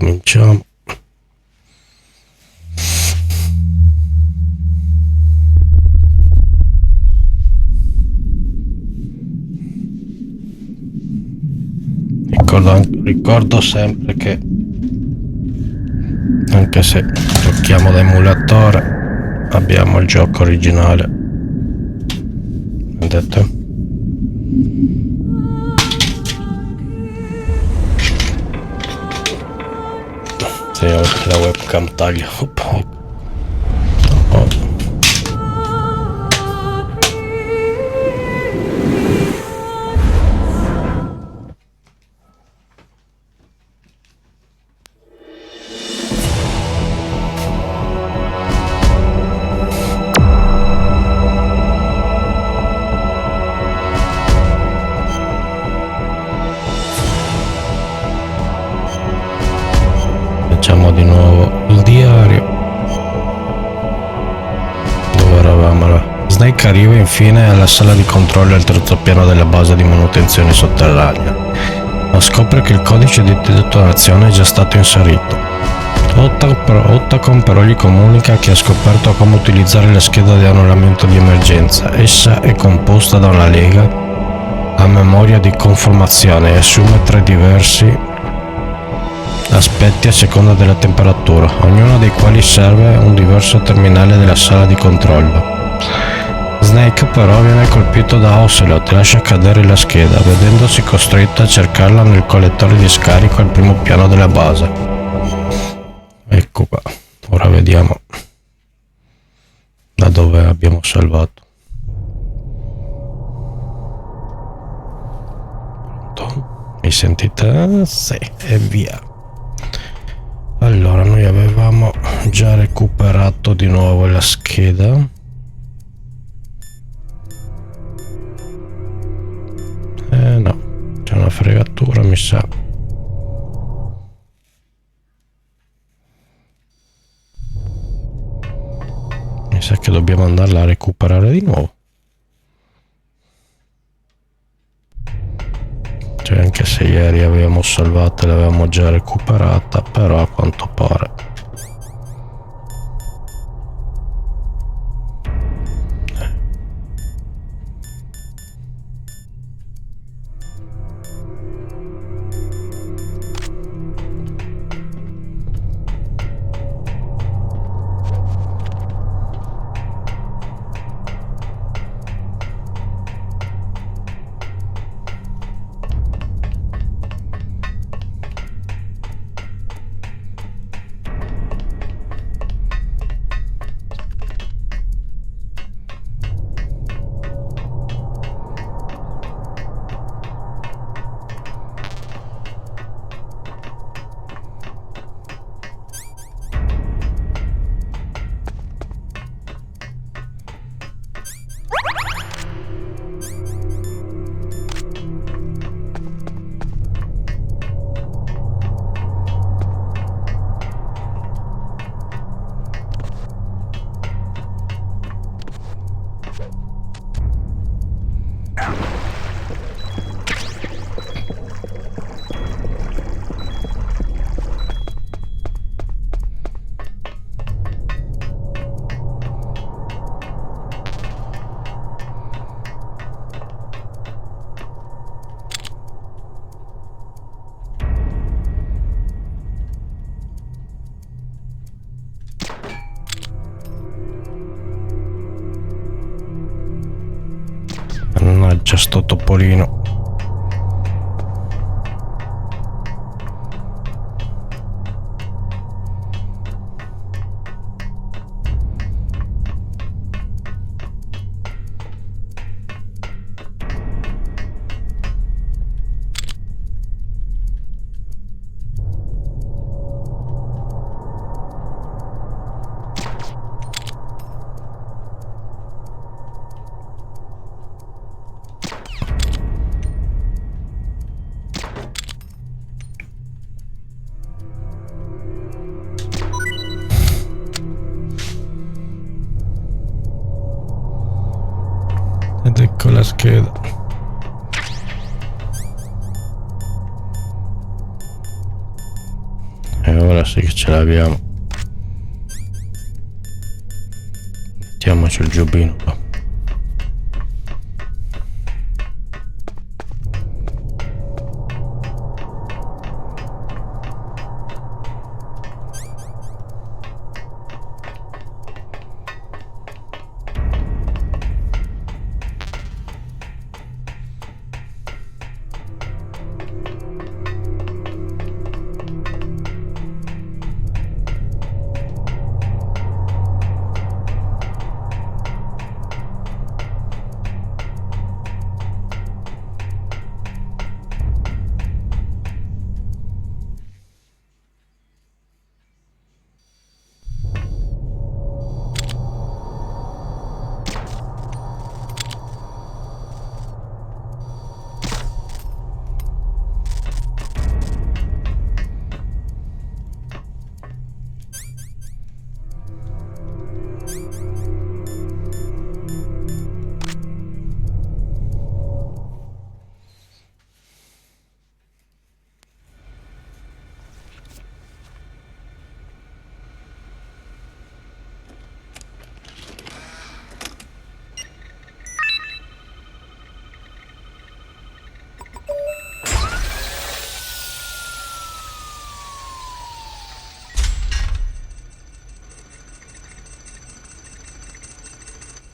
Cominciamo. Ricordo sempre che anche se giochiamo da emulatore abbiamo il gioco originale. Vedete? Speriamo che la webcam taglia. Facciamo di nuovo il diario. Dove eravamo? Snake arriva infine alla sala di controllo al terzo piano della base di manutenzione sotterranea, ma scopre che il codice di detonazione è già stato inserito. Ottacon però gli comunica che ha scoperto come utilizzare la scheda di annullamento di emergenza. Essa è composta da una lega a memoria di conformazione e assume 3 diversi aspetti a seconda della temperatura, ognuno dei quali serve un diverso terminale della sala di controllo. Snake però viene colpito da Ocelot e lascia cadere la scheda, vedendosi costretto a cercarla nel collettore di scarico al primo piano della base. Ecco qua, ora vediamo da dove abbiamo salvato. Pronto? Mi sentite? Sì, e via. Allora, noi avevamo già recuperato di nuovo la scheda. No, c'è una fregatura, mi sa. Mi sa che dobbiamo andarla a recuperare di nuovo. Cioè, anche se ieri avevamo salvato e l'avevamo già recuperata, però a quanto pare mannaggia sto topolino. Ed ecco la scheda. E ora sì che ce l'abbiamo. Mettiamoci il giubbino qua.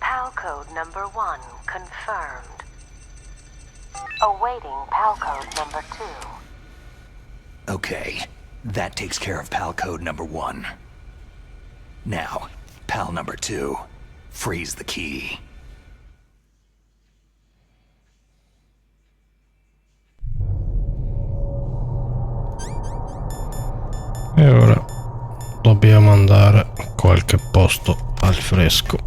PAL code number 1 confirmed. Awaiting PAL code number 2. Okay, that takes care of PAL code number 1. Now, PAL number 2. Freeze the key. E ora dobbiamo andare a qualche posto al fresco.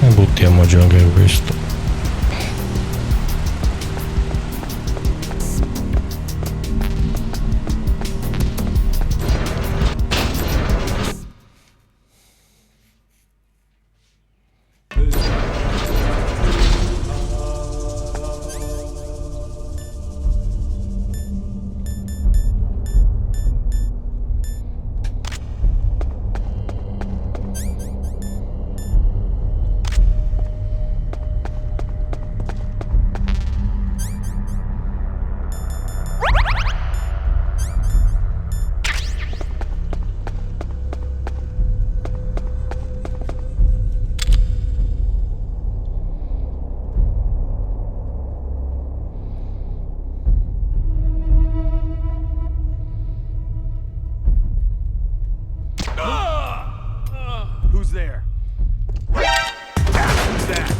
E buttiamo giù anche questo. Who's there? Who's that?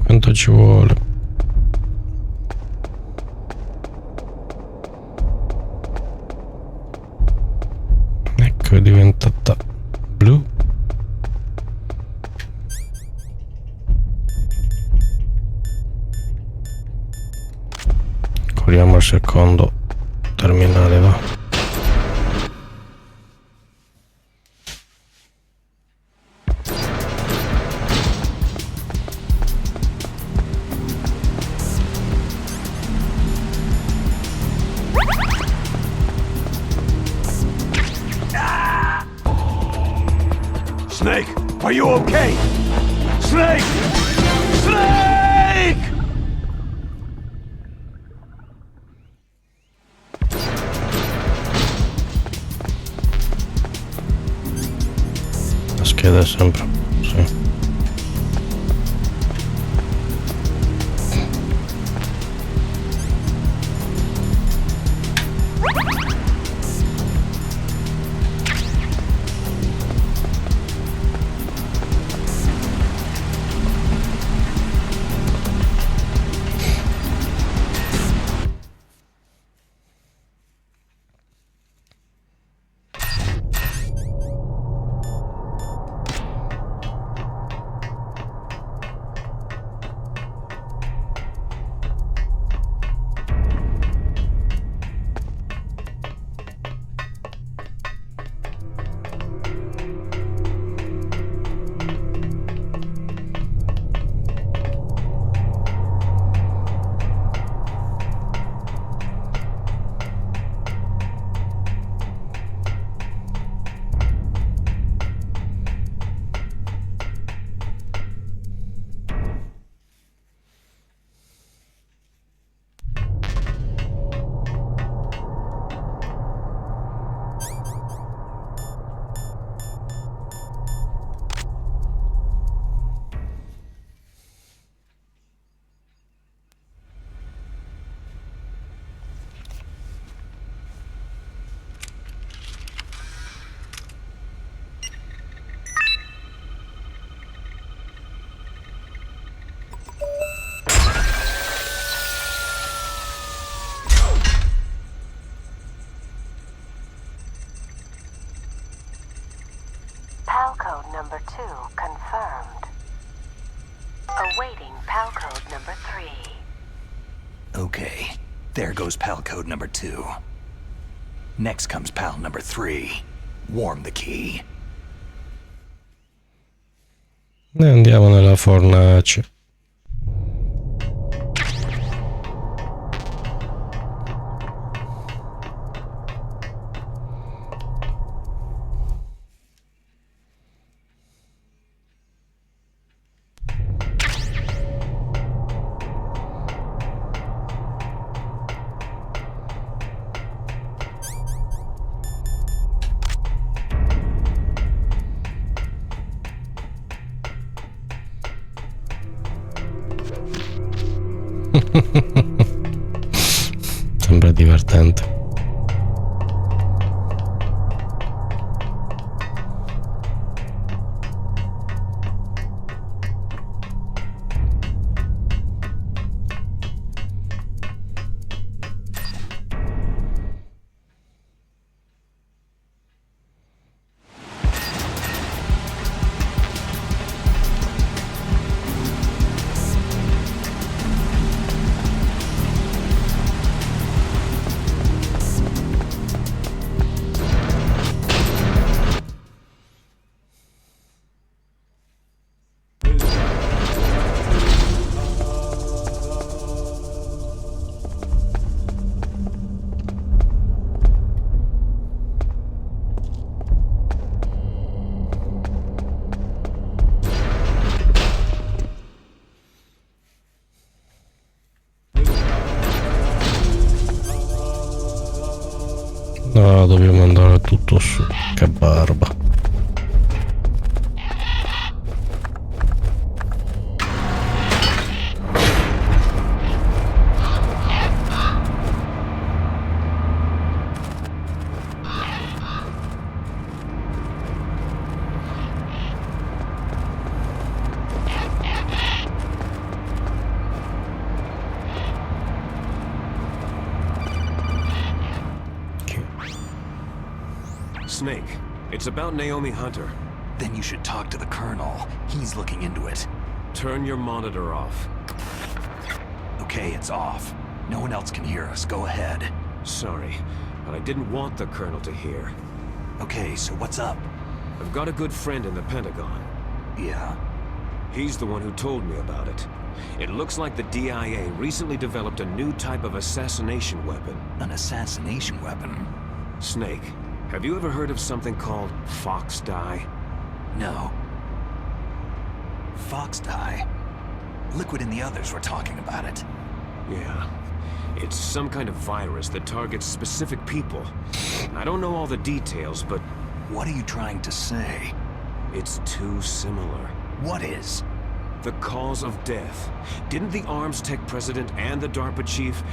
Quanto ci vuole? Ecco, è diventata blu. Corriamo al secondo terminale, va. Snake, are you okay? Snake! Snake! La scheda è sempre, sì. PAL code number 2 confirmed. Awaiting PAL code number 3. Okay, there goes PAL code number 2. Next comes PAL number 3. Warm the key. E andiamo nella fornace. Sembra divertente. No, dobbiamo andare tutto su. Che barba. Snake, it's about Naomi Hunter. Then you should talk to the Colonel. He's looking into it. Turn your monitor off. Okay, it's off. No one else can hear us. Go ahead. Sorry, but I didn't want the Colonel to hear. Okay, so what's up? I've got a good friend in the Pentagon. Yeah? He's the one who told me about it. It looks like the DIA recently developed a new type of assassination weapon. An assassination weapon? Snake, have you ever heard of something called Fox Dye? No. Fox dye? Liquid and the others were talking about it. Yeah. It's some kind of virus that targets specific people. I don't know all the details, but What are you trying to say? it's too similar. What is? The cause of death. Didn't the Arms Tech president and the DARPA chief,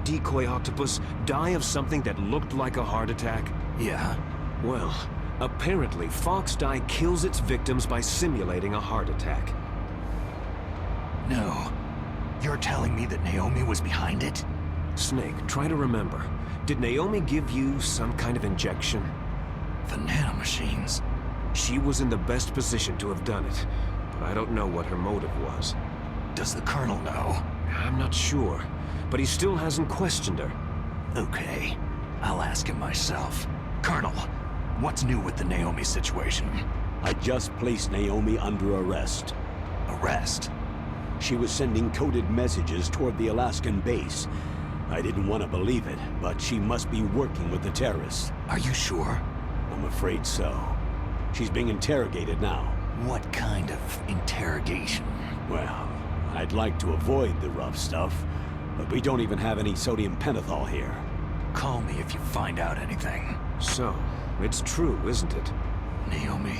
Decoy Octopus, die of something that looked like a heart attack? Yeah? Well, apparently Fox Dye kills its victims by simulating a heart attack. No. You're telling me that Naomi was behind it? Snake, try to remember. Did Naomi give you some kind of injection? The nanomachines. She was in the best position to have done it, but I don't know what her motive was. Does the Colonel know? I'm not sure, but he still hasn't questioned her. Okay. I'll ask him myself. Colonel, what's new with the Naomi situation? I just placed Naomi under arrest. Arrest? She was sending coded messages toward the Alaskan base. I didn't want to believe it, but she must be working with the terrorists. Are you sure? I'm afraid so. She's being interrogated now. What kind of interrogation? Well, I'd like to avoid the rough stuff, but we don't even have any sodium pentothal here. Call me if you find out anything. So, it's true, isn't it? Naomi,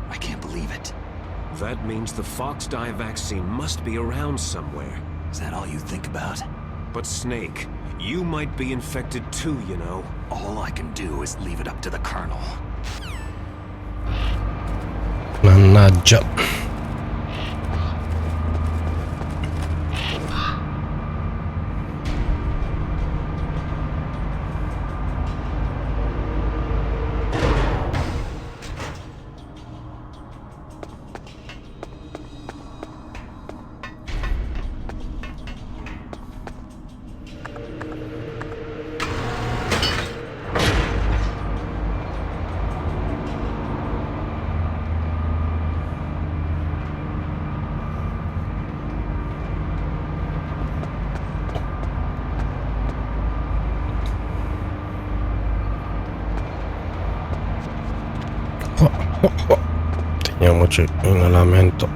I can't believe it. That means the Fox Dye vaccine must be around somewhere. Is that all you think about? But Snake, you might be infected too, you know. All I can do is leave it up to the Colonel. Mannaggia. Teniamoci in allamento.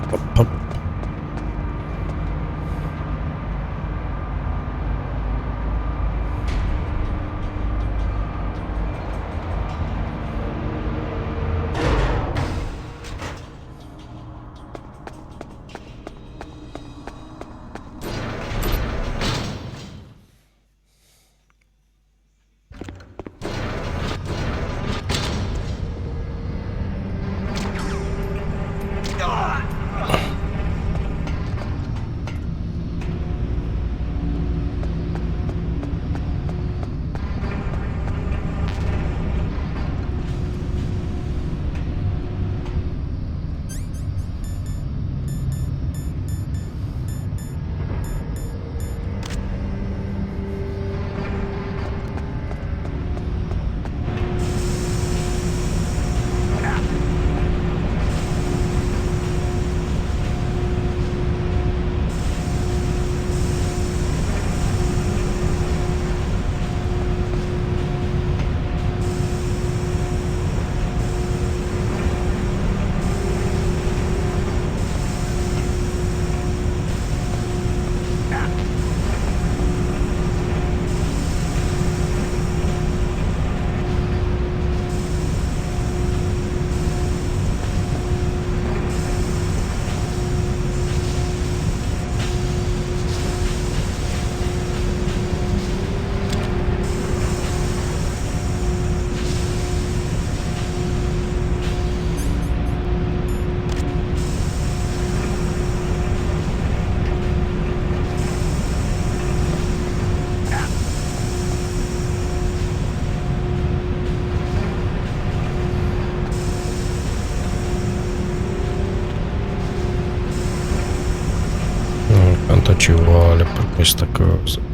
ci vuole per questa cosa.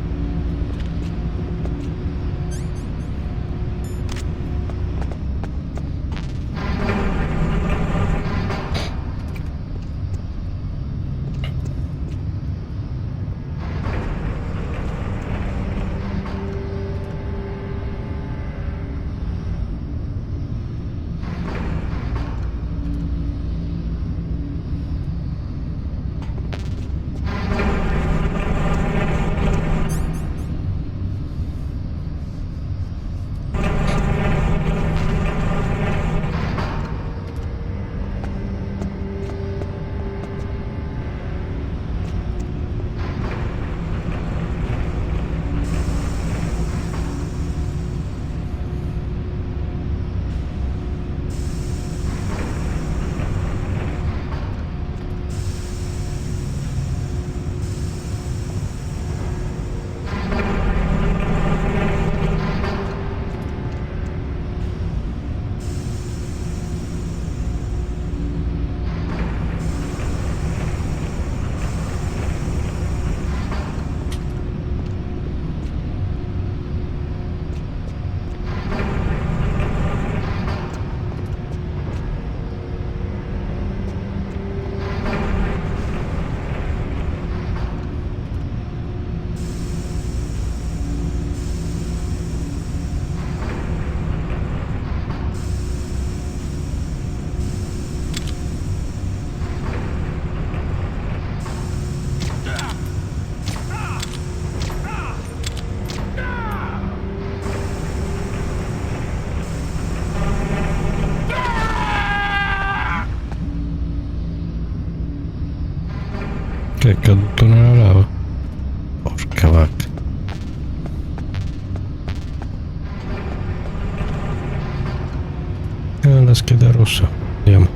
Che è caduto nella lava? Porca vacca. La scheda rossa. Andiamo.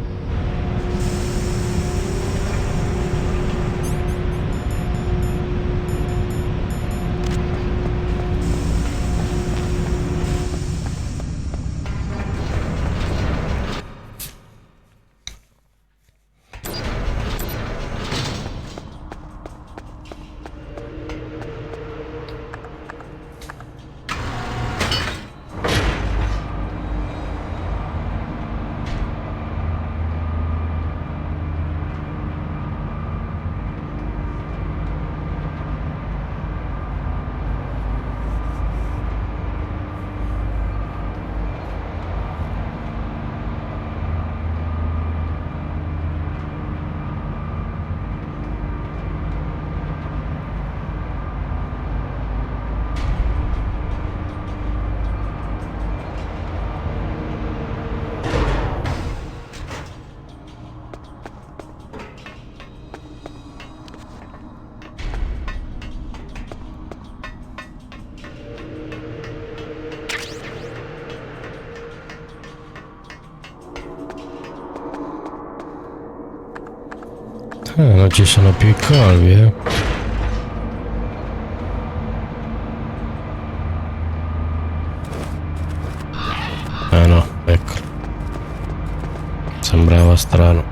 Non ci sono più i colvi, Ah no, ecco. Sembrava strano.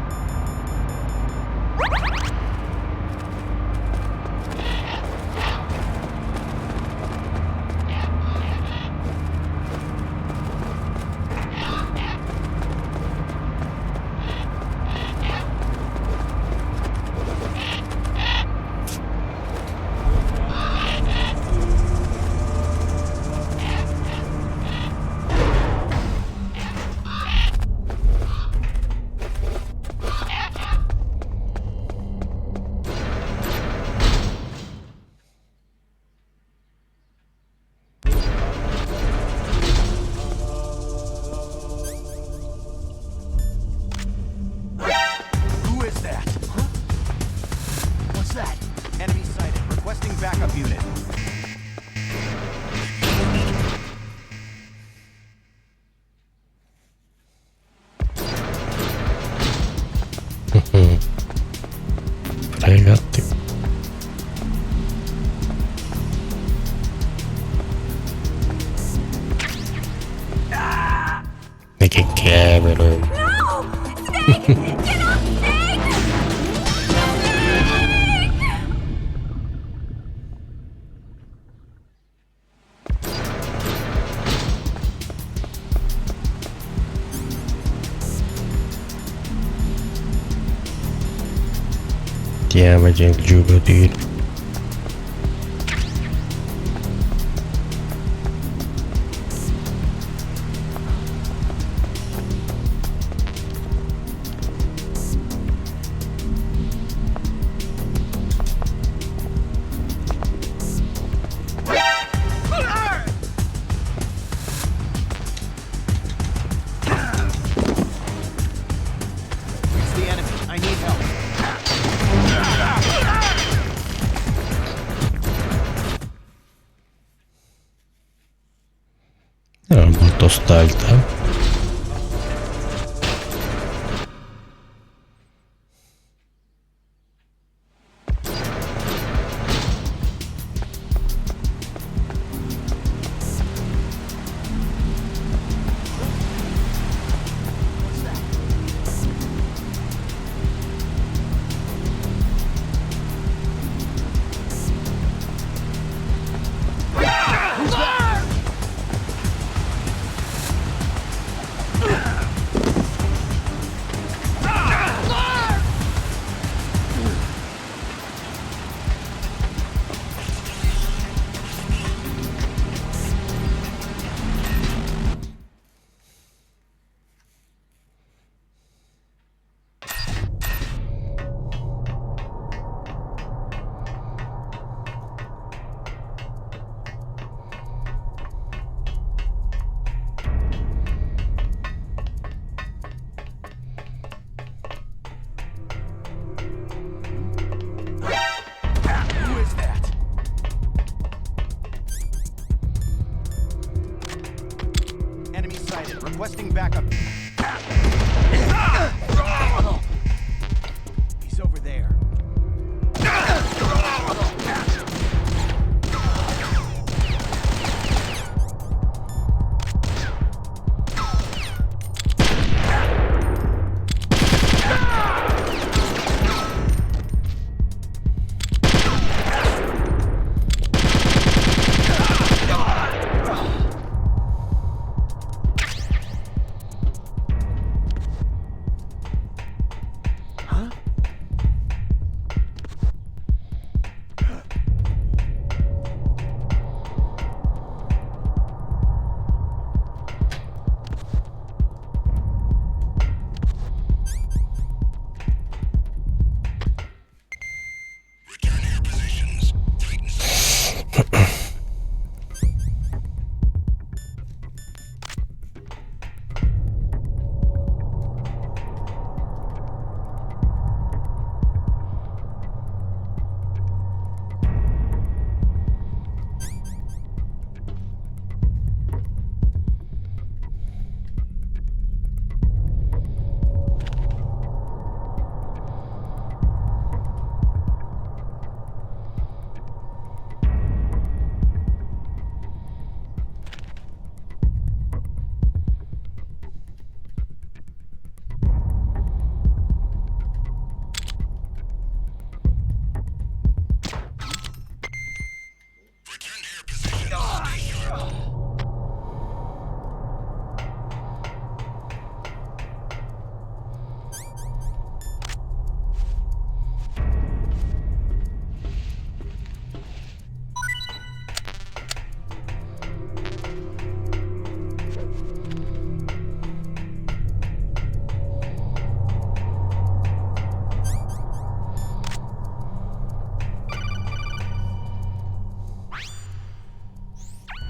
Who is that? Huh? What's that? Enemy sighted. Requesting backup unit. Fregati. E che cavolo. No! Snake! Get off Snake! Snake! insieme, giù di... Era molto stealth, eh? Enemy sighted. Requesting backup. He's over there.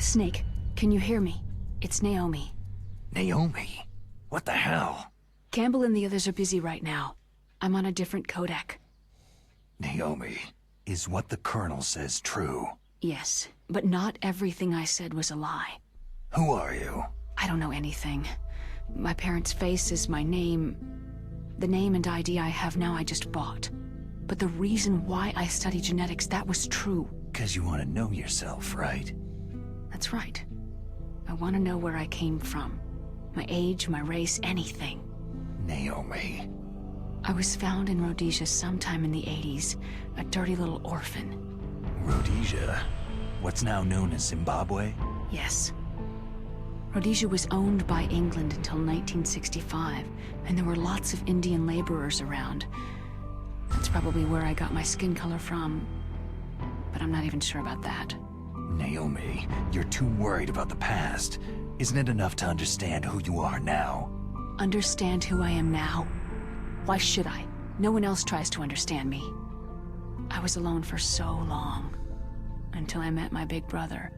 Snake, can you hear me? It's Naomi. Naomi? What the hell? Campbell and the others are busy right now. I'm on a different codec. Naomi, is what the Colonel says true? Yes, but not everything I said was a lie. Who are you? I don't know anything. My parents' face is my name. The name and ID I have now I just bought. But the reason why I study genetics, that was true. 'Cause you want to know yourself, right? That's right. I want to know where I came from. My age, my race, anything. Naomi. I was found in Rhodesia sometime in the 80s. A dirty little orphan. Rhodesia? What's now known as Zimbabwe? Yes. Rhodesia was owned by England until 1965, and there were lots of Indian laborers around. That's probably where I got my skin color from. But I'm not even sure about that. Naomi, you're too worried about the past. Isn't it enough to understand who you are now? Understand who I am now? Why should I? No one else tries to understand me. I was alone for so long. Until I met my big brother.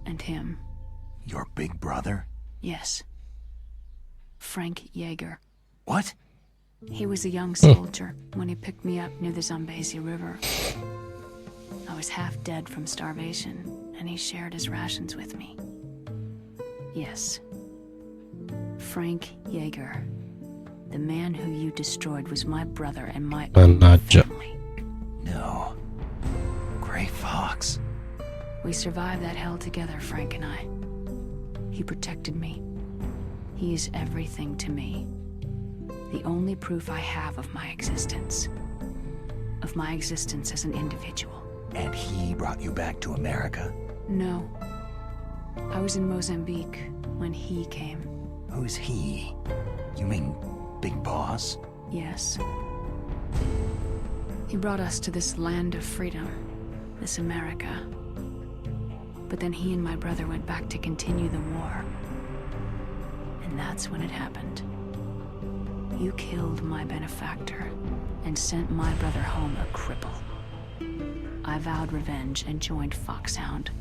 And him. Your big brother? Yes. Frank Yeager. What? He was a young soldier when he picked me up near the Zambezi River. I was half dead from starvation, and he shared his rations with me. Yes. Frank Yeager. The man who you destroyed was my brother and my own family. No. Gray Fox. We survived that hell together, Frank and I. He protected me. He is everything to me. The only proof I have of my existence. Of my existence as an individual. And he brought you back to America? No. I was in Mozambique when he came. Who's he? You mean Big Boss? Yes. He brought us to this land of freedom. This America. But then he and my brother went back to continue the war. And that's when it happened. You killed my benefactor and sent my brother home a cripple. I vowed revenge and joined Foxhound.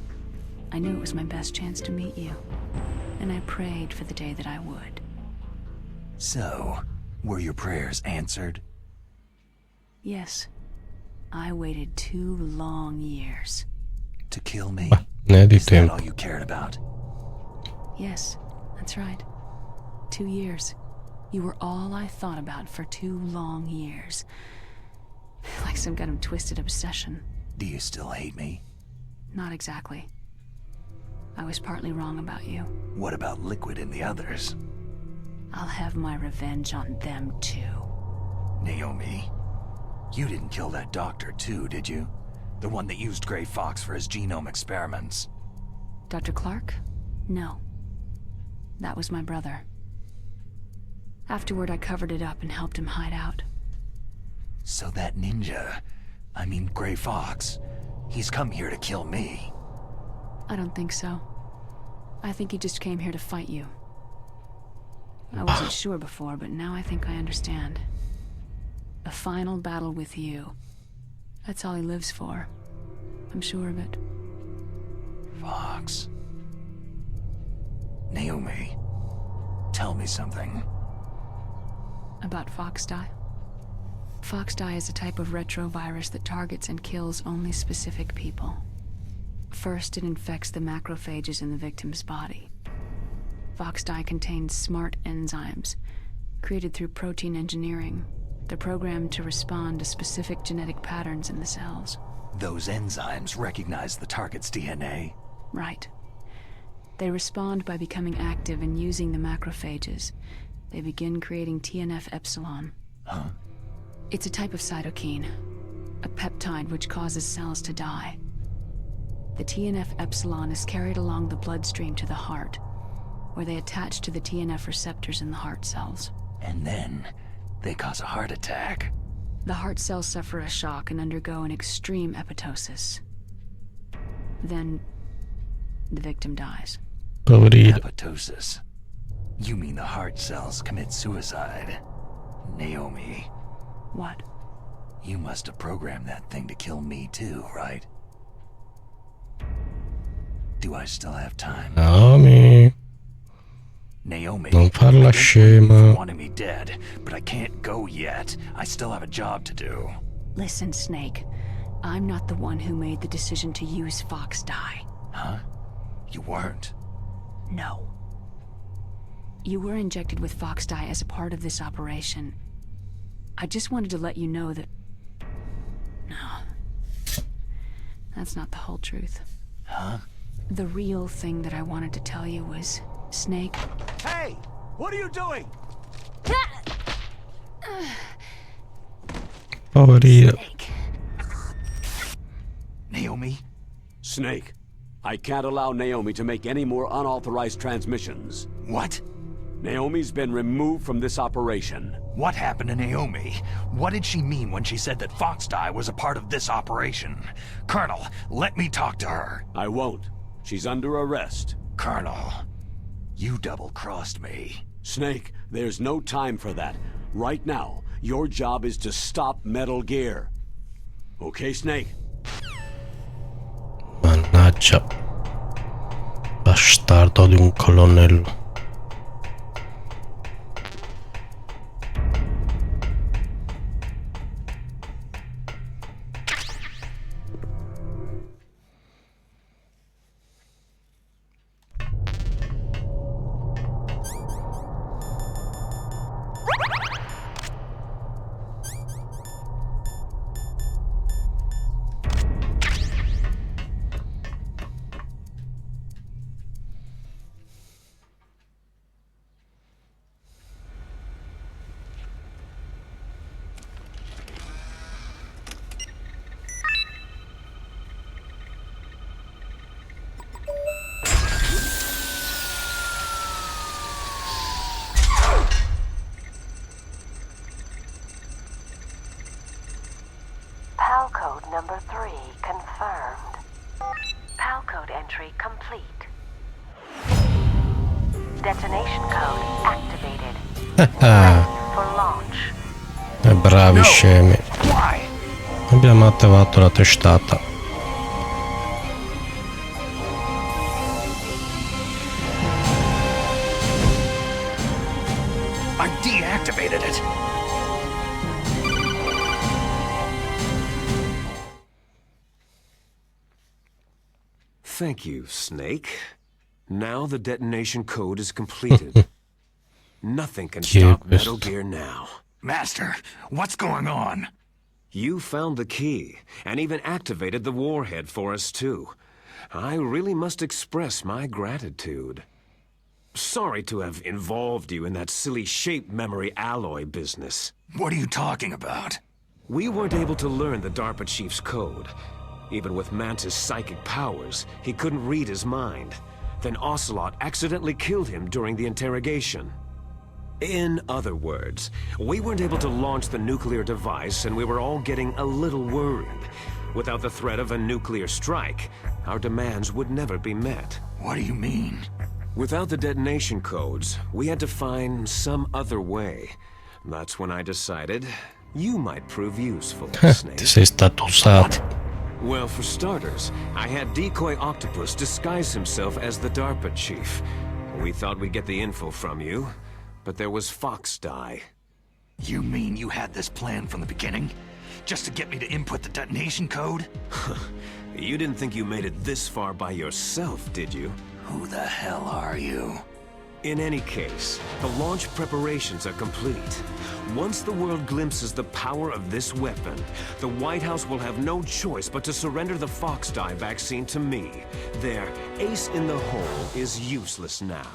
I knew it was my best chance to meet you, and I prayed for the day that I would. So, were your prayers answered? Yes. I waited 2 long years. To kill me? Ne di Is that tempo. all you cared about? Yes, that's right. 2 years. You were all I thought about for 2 long years. Like some kind of twisted obsession. Do you still hate me? Not exactly. I was partly wrong about you. What about Liquid and the others? I'll have my revenge on them too. Naomi, you didn't kill that doctor too, did you? The one that used Gray Fox for his genome experiments. Dr. Clark? No. That was my brother. Afterward, I covered it up and helped him hide out. So that ninja, I mean Gray Fox, he's come here to kill me. I don't think so. I think he just came here to fight you. I wasn't sure before, but now I think I understand. A final battle with you. That's all he lives for. I'm sure of it. Fox. Naomi, tell me something. About Foxdie? Foxdie is a type of retrovirus that targets and kills only specific people. First, it infects the macrophages in the victim's body. Foxdie contains smart enzymes, created through protein engineering. They're programmed to respond to specific genetic patterns in the cells. Those enzymes recognize the target's DNA? Right. They respond by becoming active and using the macrophages. They begin creating TNF-epsilon. Huh? It's a type of cytokine, a peptide which causes cells to die. The TNF-epsilon is carried along the bloodstream to the heart, where they attach to the TNF receptors in the heart cells. And then, they cause a heart attack. The heart cells suffer a shock and undergo an extreme apoptosis. Then, the victim dies. Poverino. Apoptosis. You mean the heart cells commit suicide? Naomi, What? you must have programmed that thing to kill me too, right? Do I still have time? Naomi, Naomi, non farla I don't blame you for scema. wanting me dead, but I can't go yet. I still have a job to do. Listen, Snake. I'm not the one who made the decision to use Foxdie. Huh? You weren't. No. You were injected with Foxdie as a part of this operation. I just wanted to let you know that... No. That's not the whole truth. Huh? The real thing that I wanted to tell you was... Snake... Hey! What are you doing? Poverino. Snake. Naomi? Snake, I can't allow Naomi to make any more unauthorized transmissions. What? Naomi's been removed from this operation. What happened to Naomi? What did she mean when she said that Foxdie was a part of this operation? Colonel, let me talk to her. I won't. She's under arrest. Colonel, you double-crossed me. Snake, there's no time for that. Right now, your job is to stop Metal Gear. Okay, Snake? Mannaggia. Bastardo di un colonnello. PAL code number 3 confirmed. PAL code entry complete. Detonation code activated. Ready for launch. Bravi scemi. Why? Abbiamo attivato la testata. I deactivated it. Thank you, Snake. Now the detonation code is completed. Nothing can stop Metal Gear now. Master, what's going on? You found the key, and even activated the warhead for us too. I really must express my gratitude. Sorry to have involved you in that silly shape memory alloy business. What are you talking about? We weren't able to learn the DARPA chief's code. Even with Mantis' psychic powers, he couldn't read his mind. Then Ocelot accidentally killed him during the interrogation. In other words, we weren't able to launch the nuclear device, and we were all getting a little worried. Without the threat of a nuclear strike, our demands would never be met. What do you mean? Without the detonation codes, we had to find some other way. That's when I decided you might prove useful, Snake. Ti sei stato usato. Well, for starters, I had Decoy Octopus disguise himself as the DARPA chief. We thought we'd get the info from you, but there was Foxdie. You mean you had this plan from the beginning? Just to get me to input the detonation code? You didn't think you made it this far by yourself, did you? Who the hell are you? In any case, the launch preparations are complete. Once the world glimpses the power of this weapon, the White House will have no choice but to surrender the Foxdie vaccine to me. Their ace in the hole is useless now.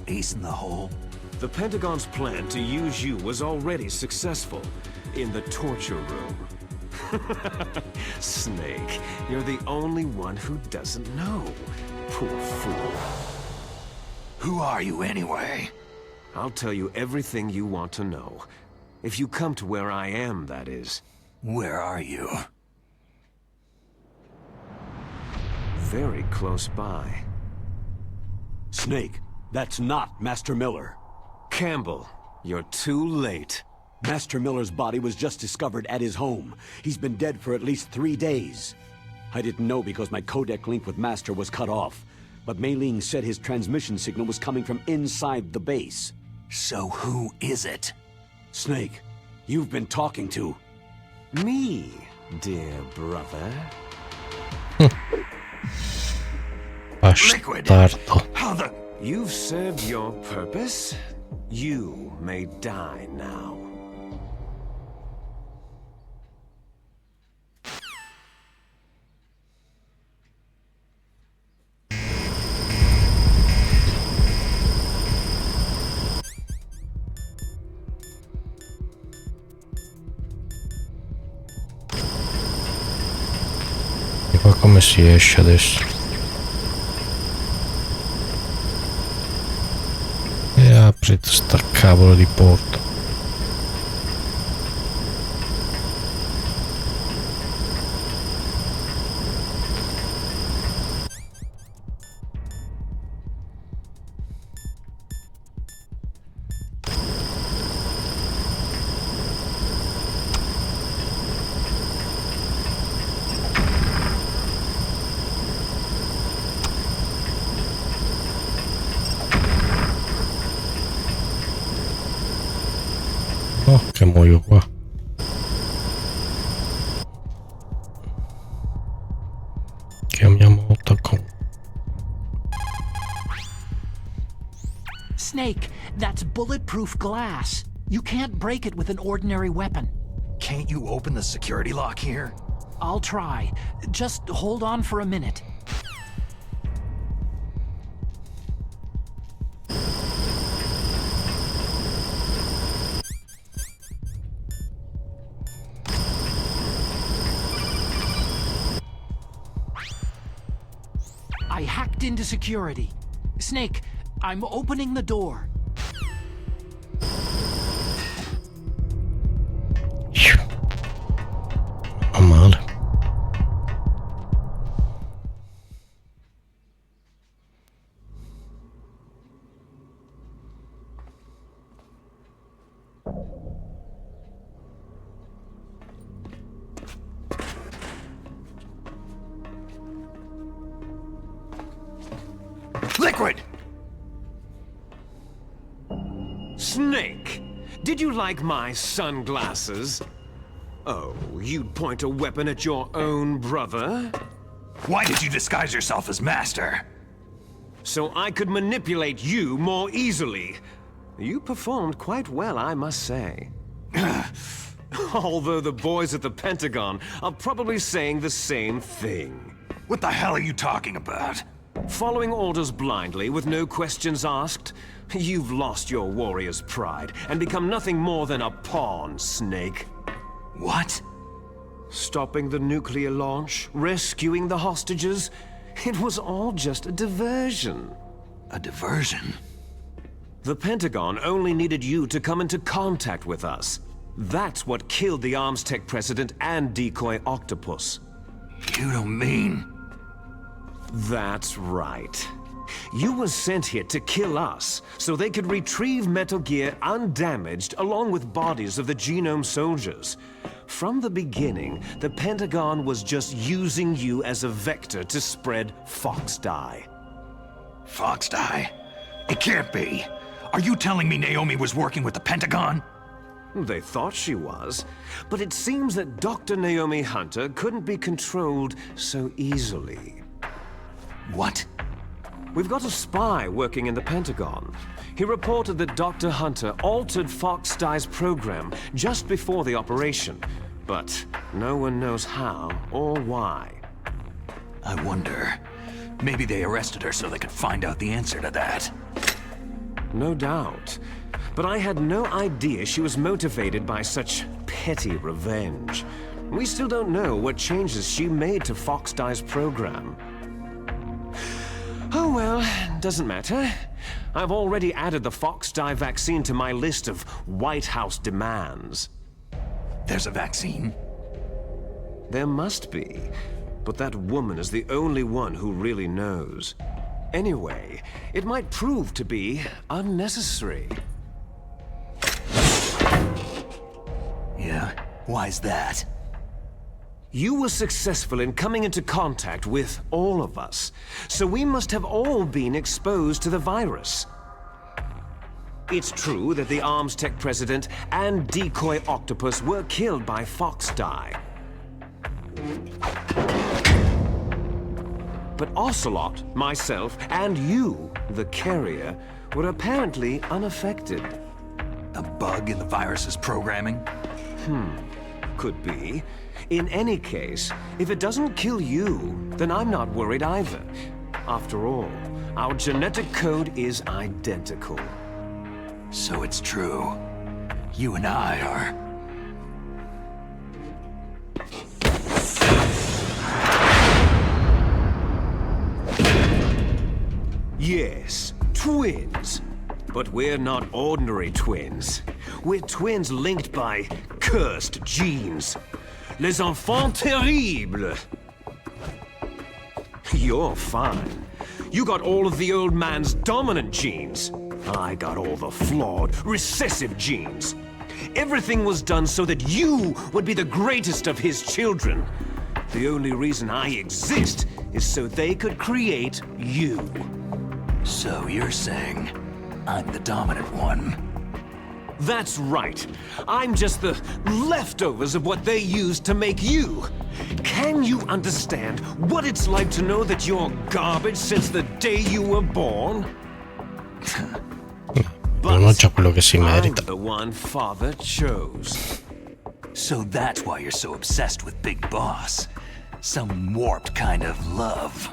Ace in the hole? The Pentagon's plan to use you was already successful in the torture room. Snake, you're the only one who doesn't know. Poor fool. Who are you anyway? I'll tell you everything you want to know. If you come to where I am, that is. Where are you? Very close by. Snake, that's not Master Miller. Campbell, you're too late. Master Miller's body was just discovered at his home. He's been dead for at least 3 days. I didn't know because my codec link with Master was cut off. But Mei Ling said his transmission signal was coming from inside the base. So who is it? Snake, you've been talking to... Me, dear brother. Liquid! Bastardo. How the... You've served your purpose. You may die now. E qua come si esce adesso? E a Aprite sta cavolo di porta. Oh, che muoio qua. Chiamiamo Otacon. Snake, that's bulletproof glass. You can't break it with an ordinary weapon. Can't you open the security lock here? I'll try. Just hold on for a minute. I hacked into security. Snake, I'm opening the door. Non male. Liquid! Snake, did you like my sunglasses? Oh, you'd point a weapon at your own brother? Why did you disguise yourself as Master? So I could manipulate you more easily. You performed quite well, I must say. Although the boys at the Pentagon are probably saying the same thing. What the hell are you talking about? Following orders blindly with no questions asked, you've lost your warrior's pride and become nothing more than a pawn, Snake. What? Stopping the nuclear launch, rescuing the hostages, it was all just a diversion. A diversion? The Pentagon only needed you to come into contact with us. That's what killed the Arms Tech president and decoy octopus. You don't mean... That's right. You were sent here to kill us, so they could retrieve Metal Gear undamaged along with bodies of the Genome soldiers. From the beginning, the Pentagon was just using you as a vector to spread Fox Dye. Fox Dye? It can't be. Are you telling me Naomi was working with the Pentagon? They thought she was, but it seems that Dr. Naomi Hunter couldn't be controlled so easily. What? We've got a spy working in the Pentagon. He reported that Dr. Hunter altered Fox Dye's program just before the operation, but no one knows how or why. I wonder. Maybe they arrested her so they could find out the answer to that. No doubt. But I had no idea she was motivated by such petty revenge. We still don't know what changes she made to Fox Dye's program. Oh well, doesn't matter. I've already added the Fox Dye vaccine to my list of White House demands. There's a vaccine? There must be, but that woman is the only one who really knows. Anyway, it might prove to be unnecessary. Yeah? Why's that? You were successful in coming into contact with all of us, so we must have all been exposed to the virus. It's true that the Arms Tech president and decoy octopus were killed by Fox Dye. But Ocelot, myself, and you, the carrier, were apparently unaffected. A bug in the virus's programming? Could be. In any case, if it doesn't kill you, then I'm not worried either. After all, our genetic code is identical. So it's true. You and I are... Yes, twins. But we're not ordinary twins. We're twins linked by cursed genes. Les enfants terribles. You're fine. You got all of the old man's dominant genes. I got all the flawed, recessive genes. Everything was done so that you would be the greatest of his children. The only reason I exist is so they could create you. So you're saying I'm the dominant one? That's right. I'm just the leftovers of what they used to make you. Can you understand what it's like to know that you're garbage since the day you were born? Uno c'ha quello che si I'm merita. the one Father chose. So that's why you're so obsessed with Big Boss. Some warped kind of love.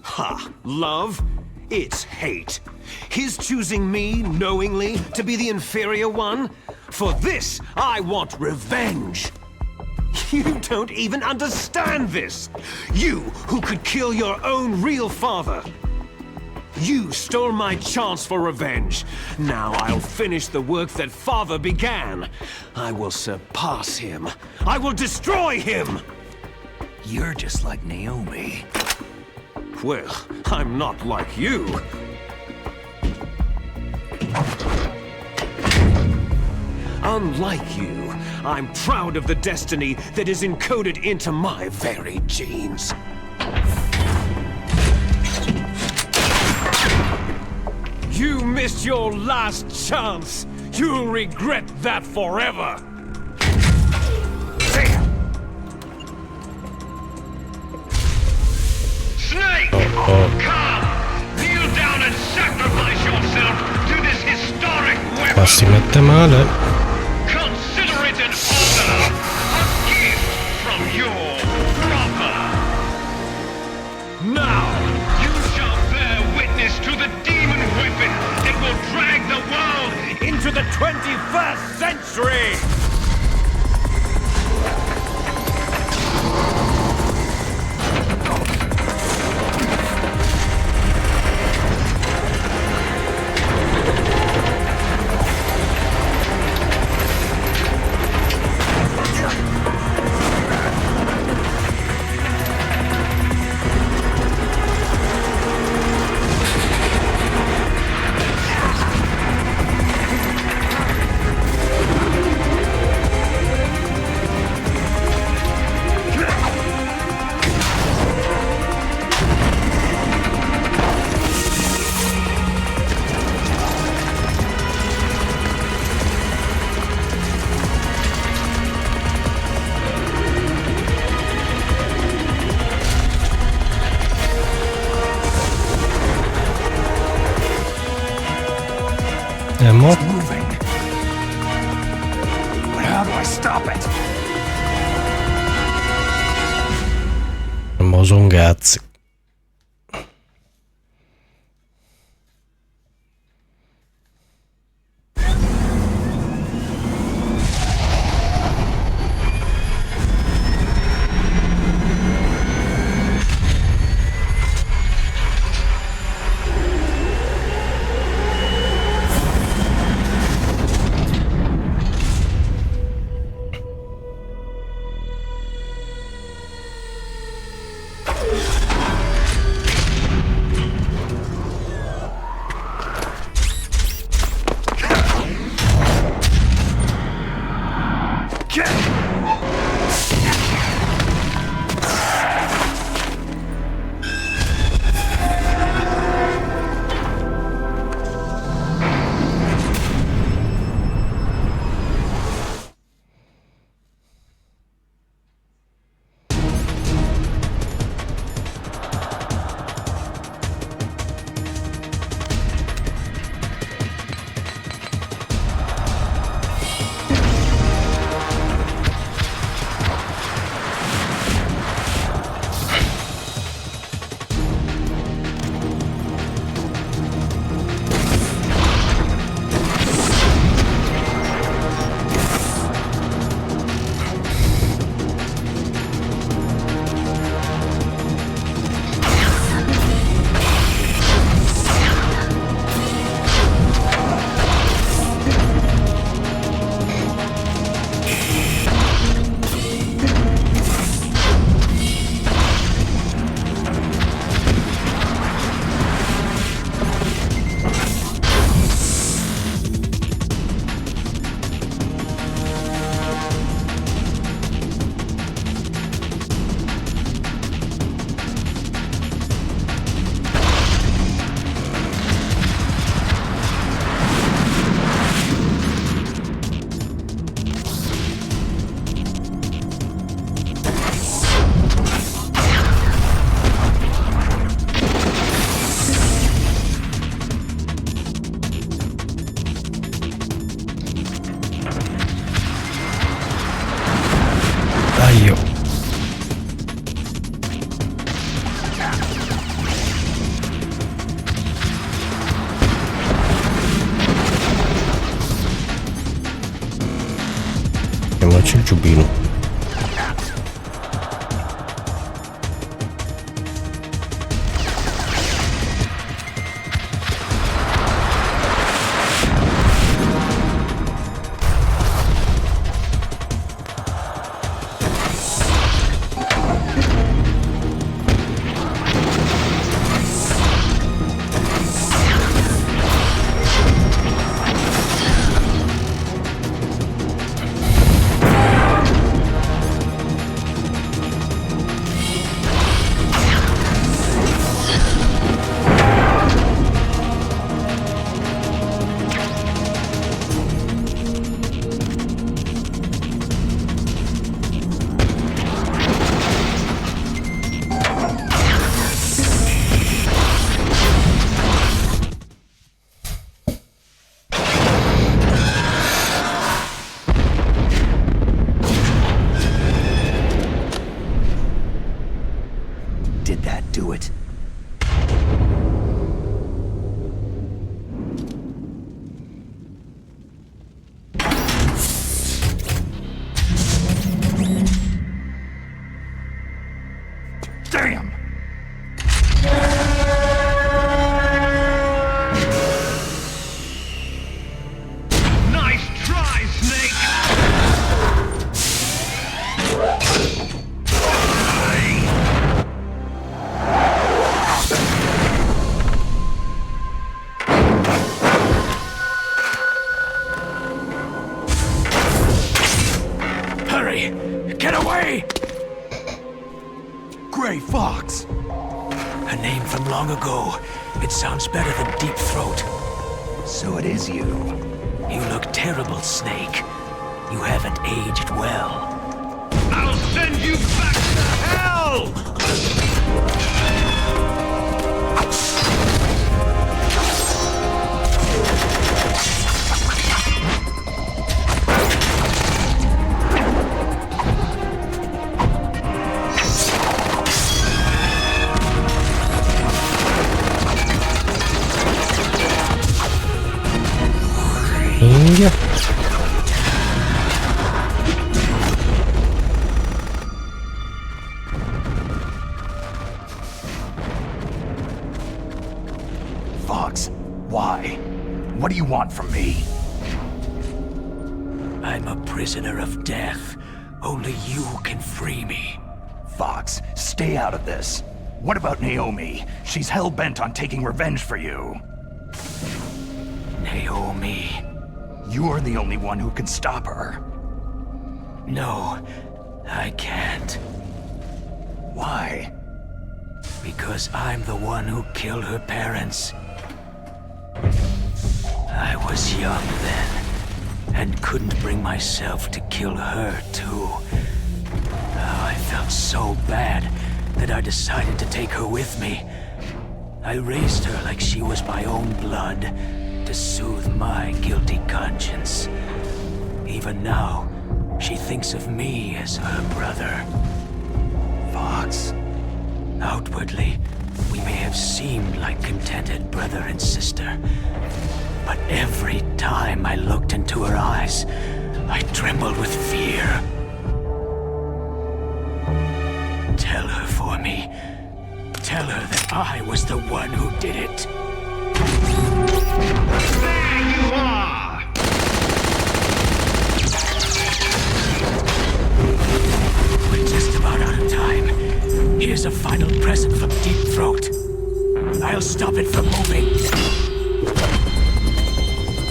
Ha! Love? It's hate. His choosing me, knowingly, to be the inferior one? For this, I want revenge. You don't even understand this. You, who could kill your own real father. You stole my chance for revenge. Now I'll finish the work that Father began. I will surpass him. I will destroy him! You're just like Naomi. Well, I'm not like you. Unlike you, I'm proud of the destiny that is encoded into my very genes. You missed your last chance. You'll regret that forever. Snake! Come! Kneel down and sacrifice yourself to this historic weapon! Qua si mette male. Consider it an honor! A gift from your brother! Now! You shall bear witness to the demon weapon that will drag the world Into the 21st century! Mo? Moving. But how do I stop it? Mosongazzi. giubbino. Did that do it? Damn! Nice try, Snake! Hurry! Get away! Gray Fox! A name from long ago. It sounds better than Deep Throat. So it is you. You look terrible, Snake. You haven't aged well. I'll send you back to hell! India. Fox, why? What do you want from me? I'm a prisoner of death. Only you can free me. Fox, stay out of this. What about Naomi? She's hell-bent on taking revenge for you. Naomi? You're the only one who can stop her. No, I can't. Why? Because I'm the one who killed her parents. I was young then, and couldn't bring myself to kill her, too. Oh, I felt so bad that I decided to take her with me. I raised her like she was my own blood, to soothe my guilty conscience. Even now, she thinks of me as her brother. Fox. Outwardly, we may have seemed like contented brother and sister, but every time I looked into her eyes, I trembled with fear. Tell her for me. Tell her that I was the one who did it. There you are! We're just about out of time. Here's a final present from Deep Throat. I'll stop it from moving.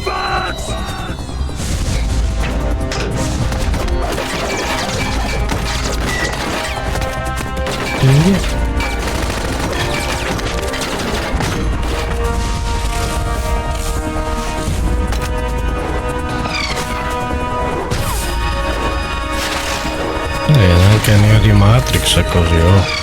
Fox! India. Anche Neo di Matrix è così, oh.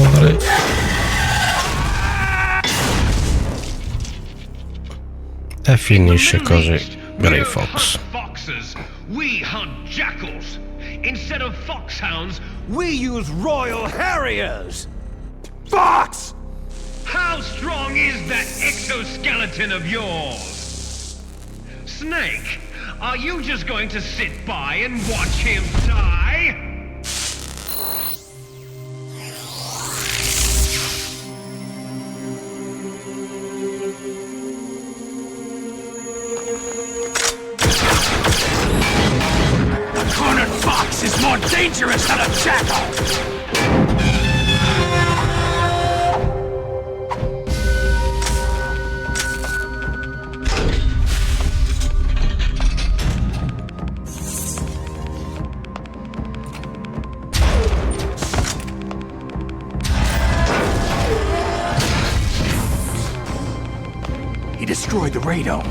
Muore. E finisce così Grey Fox. Foxes, we hunt jackals. Instead of foxhounds, We use Royal Harriers! Fox! how strong is that exoskeleton of yours? Snake, are you just going to sit by and watch him die? A cornered fox is more dangerous than a jackal! He destroyed the radome.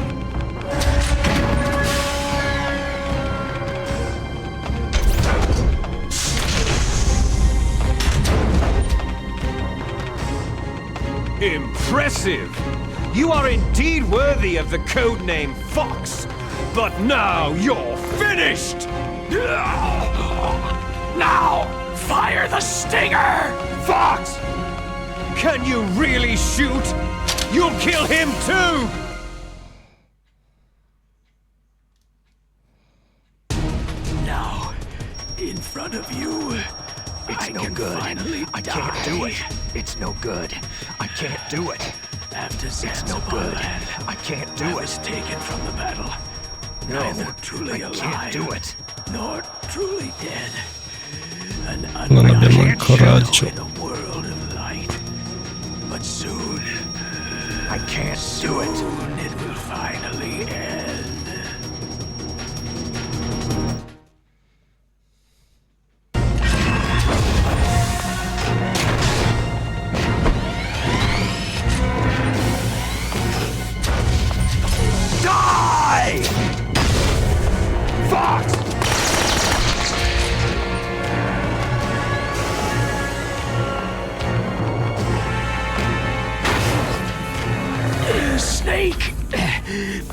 Impressive! You are indeed worthy of the codename Fox. But now you're finished! Now, fire the stinger! Fox! Can you really shoot? You'll kill him too! Now, in front of you, It's no good. I can't do it. It's no good. I can't do it. After It's no good. I can't do was it. taken from the battle. No, Neither truly I alive, can't do it. nor truly dead. An Non abbiamo il undying coraggio. shadow in a world of light. But soon, I can't do it. soon it will finally end. Die! Fox! Snake!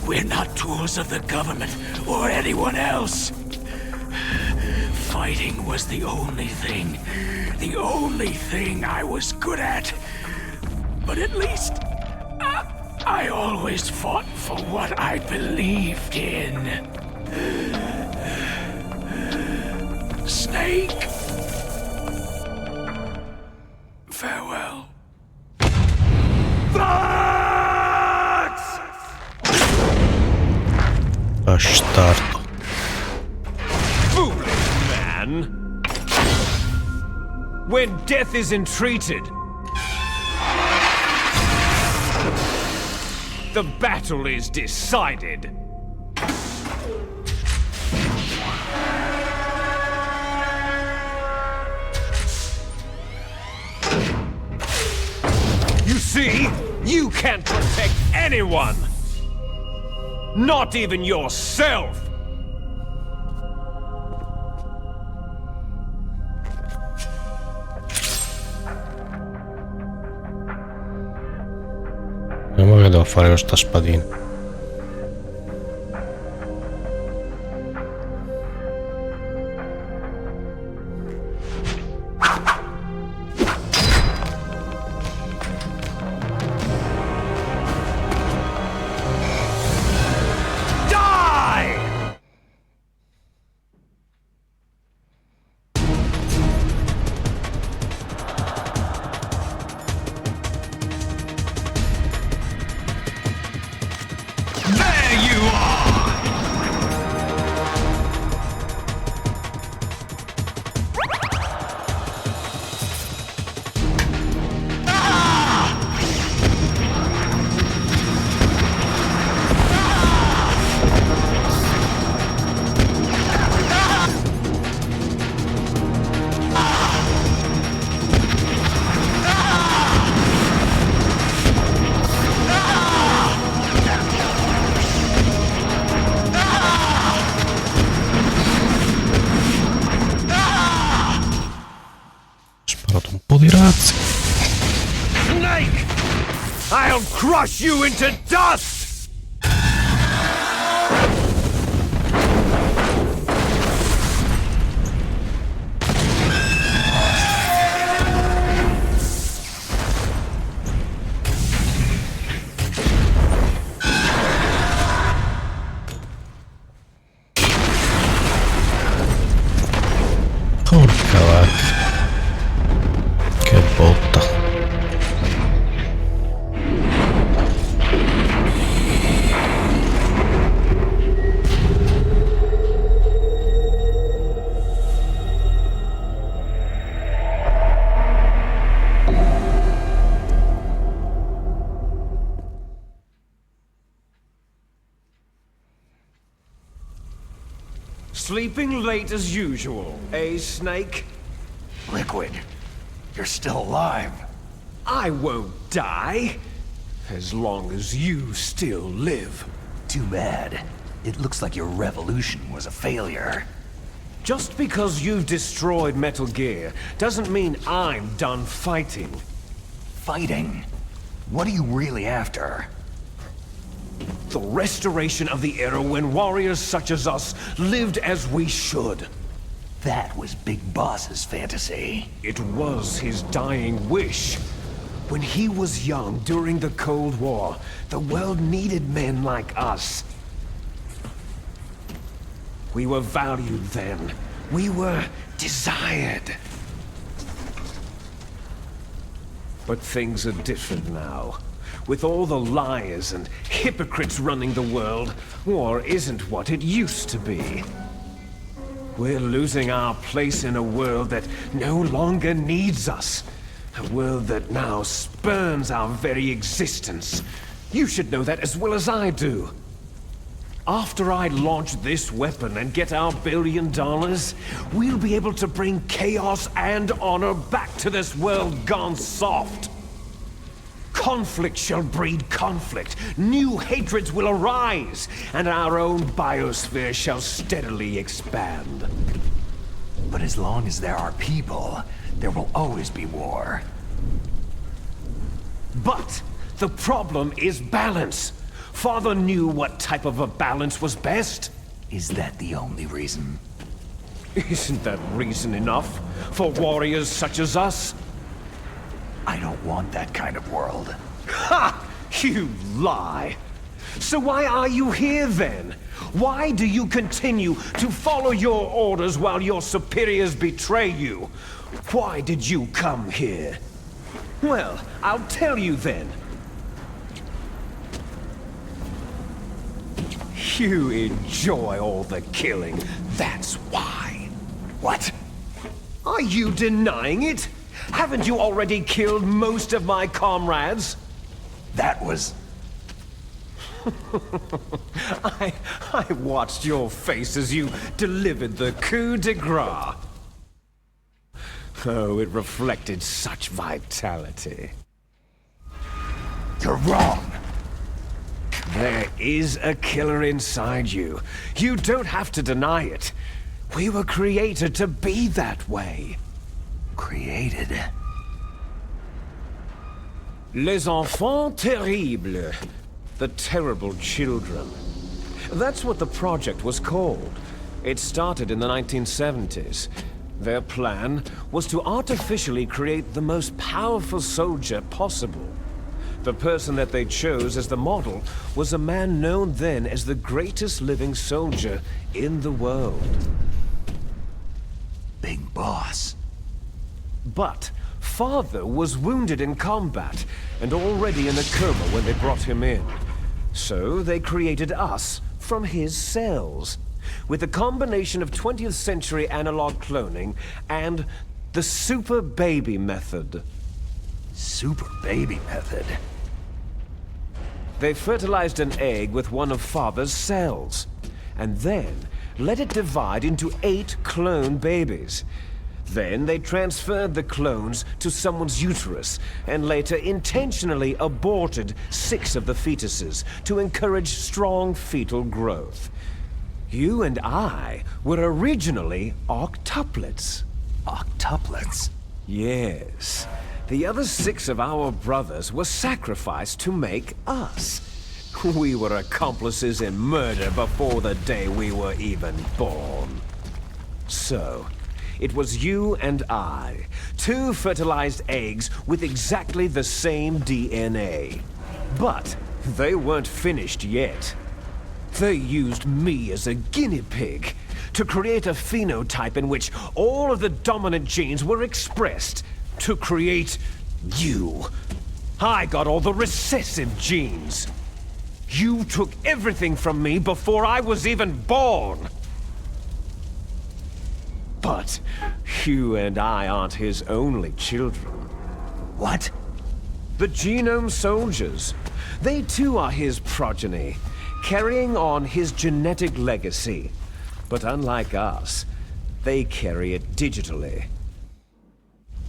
We're not tools of the government or anyone else. Fighting was the only thing I was good at. But at least, I always fought for what I believed in. Snake! Farewell. Bastardo. Foolish man! When death is entreated, the battle is decided. You see, you can't protect anyone! Not even yourself! Vediamo che devo fare con sta spadina. Die! dato un po' di razzi. Snake! I'll crush you into dust! Porca vacca. Che botta. Sleeping late as usual, eh, Snake? Liquid, you're still alive. I won't die. As long as you still live. Too bad. It looks like your revolution was a failure. Just because you've destroyed Metal Gear doesn't mean I'm done fighting. Fighting? What are you really after? The restoration of the era when warriors such as us lived as we should. That was Big Boss's fantasy. It was his dying wish. When he was young during the Cold War, the world needed men like us. We were valued then. We were desired. But things are different now. With all the liars and hypocrites running the world, war isn't what it used to be. We're losing our place in a world that no longer needs us. A world that now spurns our very existence. You should know that as well as I do. After I launch this weapon and get our $1 billion, we'll be able to bring chaos and honor back to this world gone soft. Conflict shall breed conflict, new hatreds will arise, and our own biosphere shall steadily expand. But as long as there are people, there will always be war. But the problem is balance. Father knew what type of a balance was best. Is that the only reason? Isn't that reason enough for warriors such as us? I don't want that kind of world. Ha! You lie! So why are you here then? Why do you continue to follow your orders while your superiors betray you? Why did you come here? Well, I'll tell you then. You enjoy all the killing, that's why. What? Are you denying it? Haven't you already killed most of my comrades? That was... I watched your face as you delivered the coup de grace. Oh, it reflected such vitality. You're wrong. There is a killer inside you. You don't have to deny it. We were created to be that way. Created? Les enfants terribles. The terrible children. That's what the project was called. It started in the 1970s. Their plan was to artificially create the most powerful soldier possible. The person that they chose as the model was a man known then as the greatest living soldier in the world. Big Boss. But Father was wounded in combat and already in a coma when they brought him in. So they created us from his cells, with a combination of 20th century analog cloning and the super baby method. Super baby method? They fertilized an egg with one of Father's cells, and then let it divide into 8 clone babies. Then they transferred the clones to someone's uterus, and later intentionally aborted 6 of the fetuses to encourage strong fetal growth. You and I were originally octuplets. Octuplets? Yes. The other 6 of our brothers were sacrificed to make us. We were accomplices in murder before the day we were even born. So, it was you and I, 2 fertilized eggs with exactly the same DNA. But they weren't finished yet. They used me as a guinea pig to create a phenotype in which all of the dominant genes were expressed to create you. I got all the recessive genes. You took everything from me before I was even born. But you and I aren't his only children. What? The Genome Soldiers. They too are his progeny, carrying on his genetic legacy. But unlike us, they carry it digitally.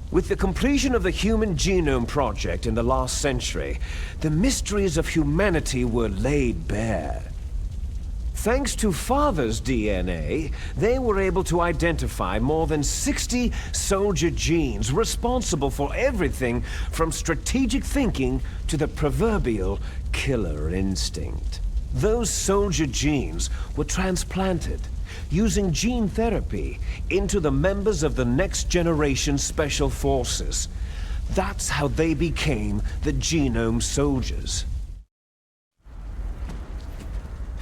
With the completion of the Human Genome Project in the last century, the mysteries of humanity were laid bare. Thanks to Father's DNA, they were able to identify more than 60 soldier genes responsible for everything from strategic thinking to the proverbial killer instinct. Those soldier genes were transplanted using gene therapy into the members of the next generation special forces. That's how they became the Genome Soldiers.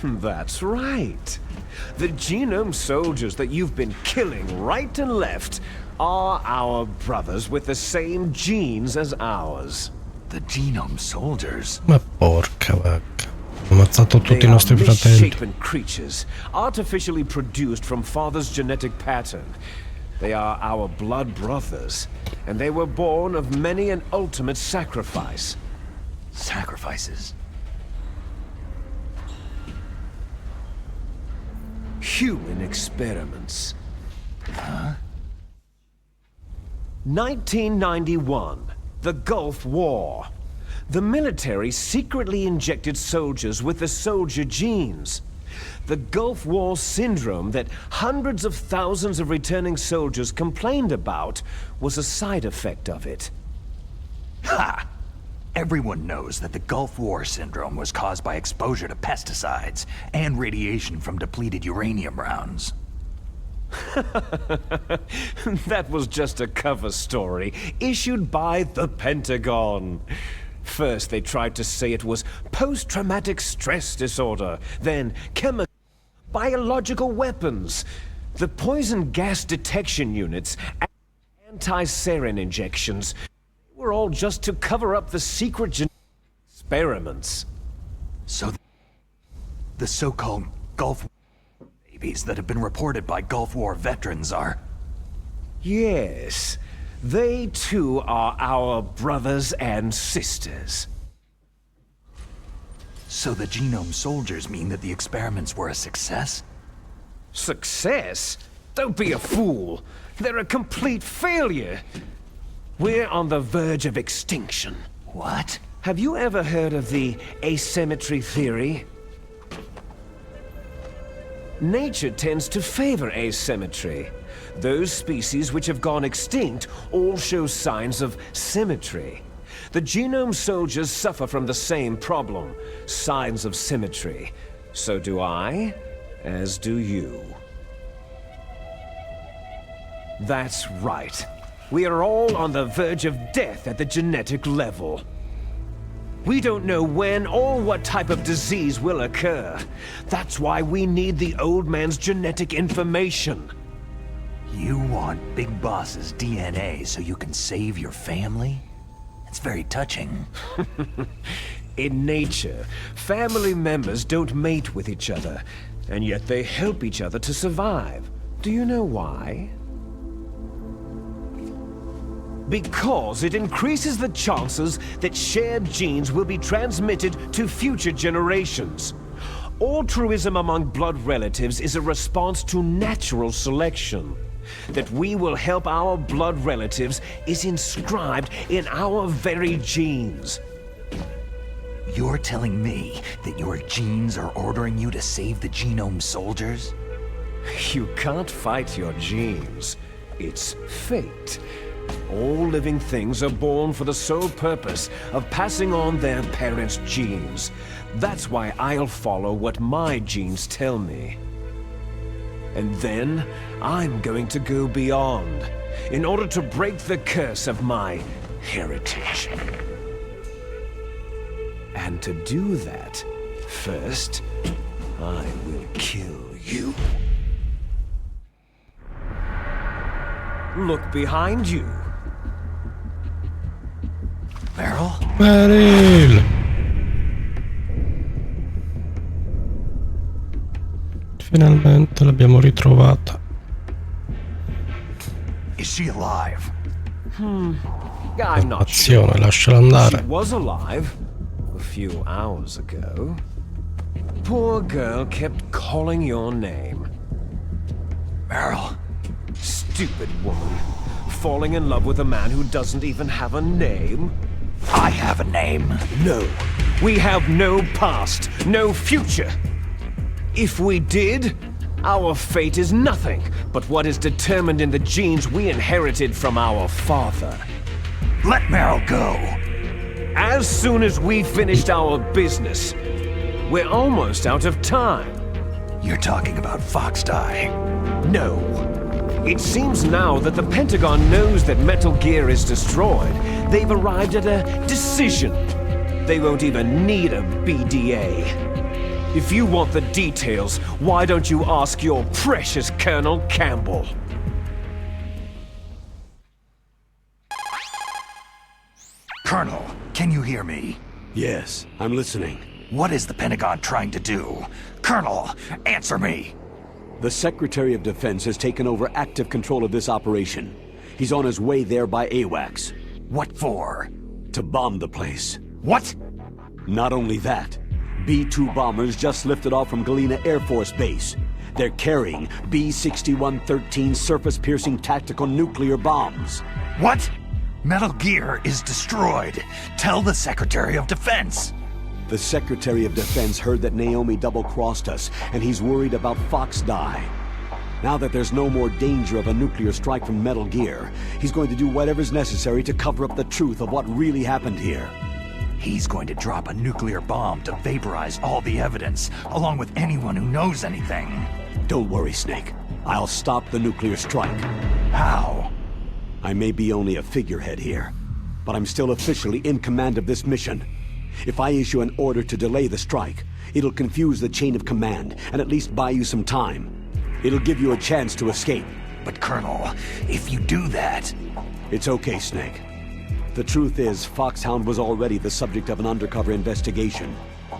That's right. The Genome Soldiers that you've been killing right and left are our brothers with the same genes as ours. The Genome Soldiers? Ma porca vacca. Ho ammazzato tutti I nostri fratelli. Misshapen creatures, artificially produced from Father's genetic pattern. They are our blood brothers, and they were born of many an ultimate sacrifice. Sacrifices? Human experiments. Huh? 1991, the Gulf War. The military secretly injected soldiers with the soldier genes. The Gulf War syndrome that hundreds of thousands of returning soldiers complained about was a side effect of it. Ha! Everyone knows that the Gulf War syndrome was caused by exposure to pesticides and radiation from depleted uranium rounds. That was just a cover story issued by the Pentagon. First, they tried to say it was post-traumatic stress disorder, then chemical, biological weapons, the poison gas detection units, and anti-sarin injections were all just to cover up the secret genetic experiments. So the so-called Gulf War babies that have been reported by Gulf War veterans are... Yes. They too are our brothers and sisters. So the Genome Soldiers mean that the experiments were a success? Success? Don't be a fool. They're a complete failure. We're on the verge of extinction. What? Have you ever heard of the asymmetry theory? Nature tends to favor asymmetry. Those species which have gone extinct all show signs of symmetry. The Genome Soldiers suffer from the same problem, signs of symmetry. So do I, as do you. That's right. We are all on the verge of death at the genetic level. We don't know when or what type of disease will occur. That's why we need the old man's genetic information. You want Big Boss's DNA so you can save your family? It's very touching. In nature, family members don't mate with each other, and yet they help each other to survive. Do you know why? Because it increases the chances that shared genes will be transmitted to future generations. Altruism among blood relatives is a response to natural selection. That we will help our blood relatives is inscribed in our very genes. You're telling me that your genes are ordering you to save the Genome Soldiers? You can't fight your genes. It's fate. All living things are born for the sole purpose of passing on their parents' genes. That's why I'll follow what my genes tell me. And then, I'm going to go beyond, in order to break the curse of my heritage. And to do that, first, I will kill you. Look behind you. Meryl? Meryl! Finalmente l'abbiamo ritrovata. Is she alive? I'm not Azione, sure. lasciala She andare. was alive a few hours ago. Poor girl kept calling your name. Meryl? Stupid woman. Falling in love with a man who doesn't even have a name? I have a name. No. We have no past, no future. If we did, our fate is nothing but what is determined in the genes we inherited from our father. Let Meryl go. As soon as we finished our business, we're almost out of time. You're talking about Fox Die. No. It seems now that the Pentagon knows that Metal Gear is destroyed. They've arrived at a decision. They won't even need a BDA. If you want the details, why don't you ask your precious Colonel Campbell? Colonel, can you hear me? Yes, I'm listening. What is the Pentagon trying to do? Colonel, answer me! The Secretary of Defense has taken over active control of this operation. He's on his way there by AWACS. What for? To bomb the place. What? Not only that, B-2 bombers just lifted off from Galena Air Force Base. They're carrying B-6113 surface-piercing tactical nuclear bombs. What? Metal Gear is destroyed. Tell the Secretary of Defense. The Secretary of Defense heard that Naomi double-crossed us, and he's worried about Fox Die. Now that there's no more danger of a nuclear strike from Metal Gear, he's going to do whatever's necessary to cover up the truth of what really happened here. He's going to drop a nuclear bomb to vaporize all the evidence, along with anyone who knows anything. Don't worry, Snake. I'll stop the nuclear strike. How? I may be only a figurehead here, but I'm still officially in command of this mission. If I issue an order to delay the strike, it'll confuse the chain of command and at least buy you some time. It'll give you a chance to escape. But Colonel, if you do that... It's okay, Snake. The truth is, Foxhound was already the subject of an undercover investigation.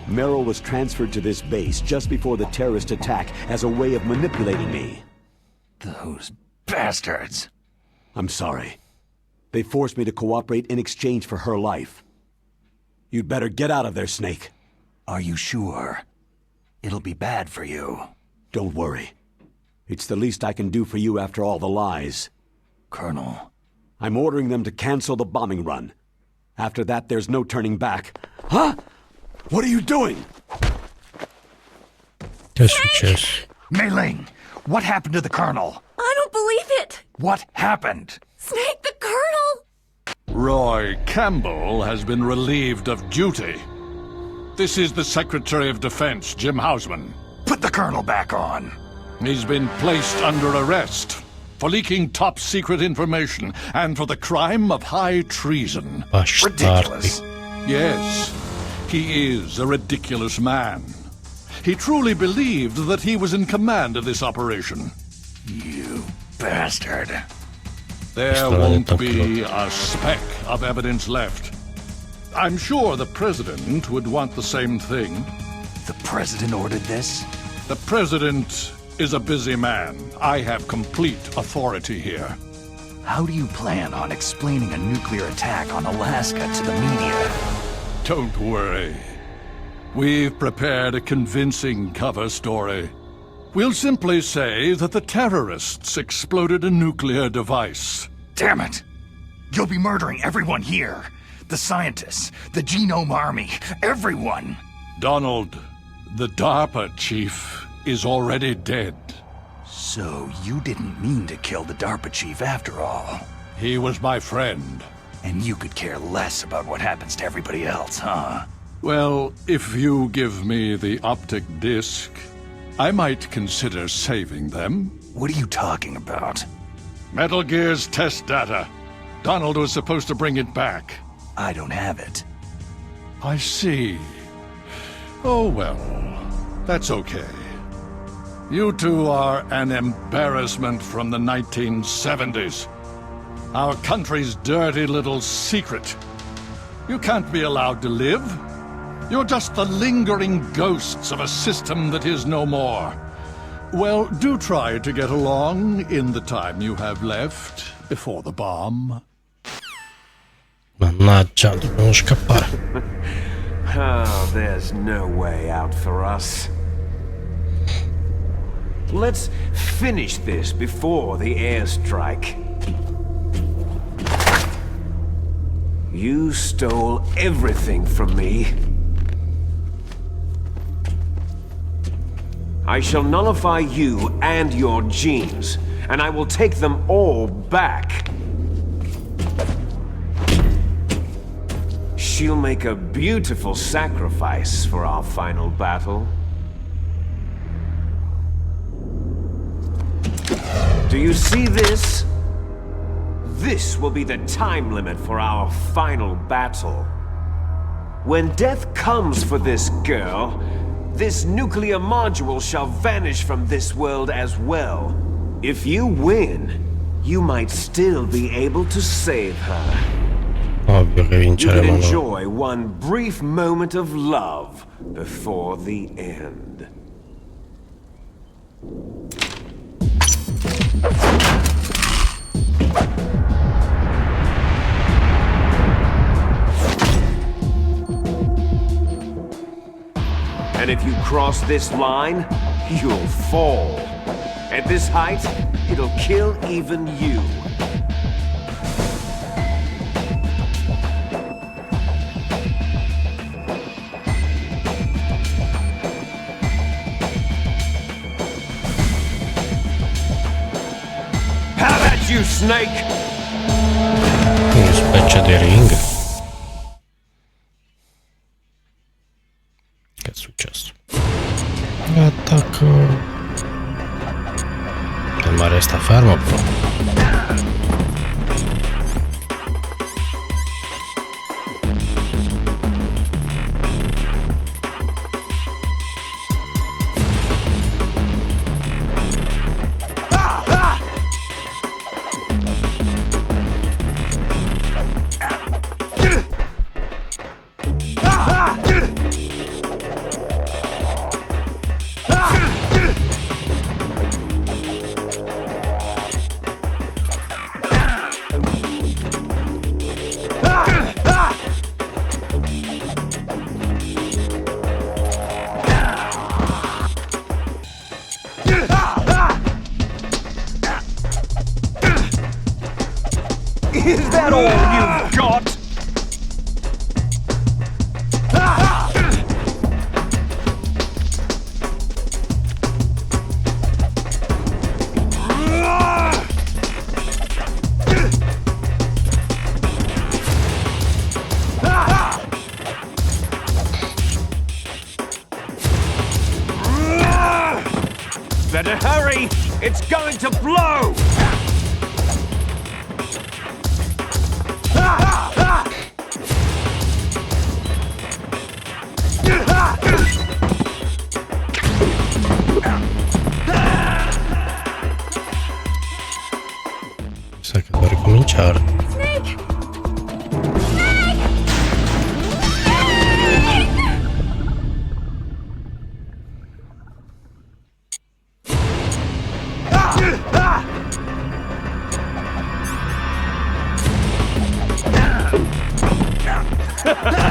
Merrill was transferred to this base just before the terrorist attack as a way of manipulating me. Those bastards. I'm sorry. They forced me to cooperate in exchange for her life. You'd better get out of there, Snake. Are you sure? It'll be bad for you. Don't worry. It's the least I can do for you after all the lies. Colonel. I'm ordering them to cancel the bombing run. After that, there's no turning back. Huh? What are you doing? Che è successo? Mei Ling, what happened to the Colonel? I don't believe it! What happened? Snake the Colonel! Roy Campbell has been relieved of duty. This is the Secretary of Defense, Jim Hausman. Put the Colonel back on. He's been placed under arrest for leaking top-secret information and for the crime of high treason. Ridiculous. Yes, he is a ridiculous man. He truly believed that he was in command of this operation. You bastard. There won't be a speck of evidence left. I'm sure the President would want the same thing. The President ordered this? The President is a busy man. I have complete authority here. How do you plan on explaining a nuclear attack on Alaska to the media? Don't worry. We've prepared a convincing cover story. We'll simply say that the terrorists exploded a nuclear device. Damn it! You'll be murdering everyone here. The scientists, the Genome Army, everyone. Donald, the DARPA chief is already dead. So you didn't mean to kill the DARPA chief after all. He was my friend. And you could care less about what happens to everybody else, huh? Well, if you give me the optic disc, I might consider saving them. What are you talking about? Metal Gear's test data. Donald was supposed to bring it back. I don't have it. I see. Oh well, that's okay. You two are an embarrassment from the 1970s. Our country's dirty little secret. You can't be allowed to live. You're just the lingering ghosts of a system that is no more. Well, do try to get along in the time you have left before the bomb. Mannaggia, dobbiamo scappare. Oh, there's no way out for us. Let's finish this before the airstrike. You stole everything from me. I shall nullify you and your genes, and I will take them all back. She'll make a beautiful sacrifice for our final battle. Do you see this? This will be the time limit for our final battle. When death comes for this girl, this nuclear module shall vanish from this world as well. If you win, you might still be able to save her. Ovvio che You can vinceremo noi. enjoy one brief moment of love before the end. And if you cross this line, you'll fall. At this height, it'll kill even you. How about you, Snake? Una specie di ring. Che è successo? Attacco. Ma resta fermo però. Is that all you've got? Better hurry! It's going to blow! Sa che devo ricominciare. Snake!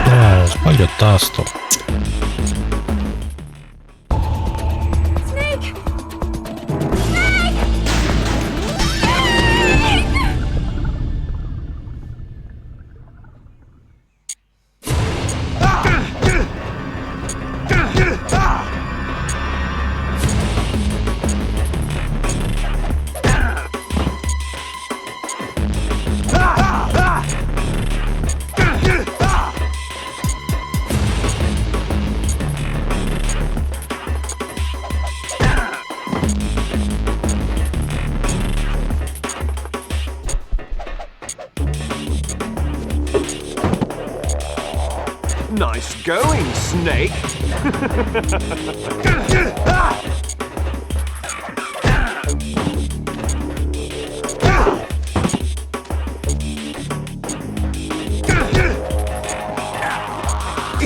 No, sbaglio il tasto. Snake! Nice going, Snake!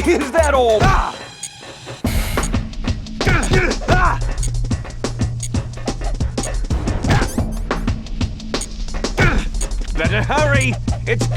Is that all? Better hurry! It's...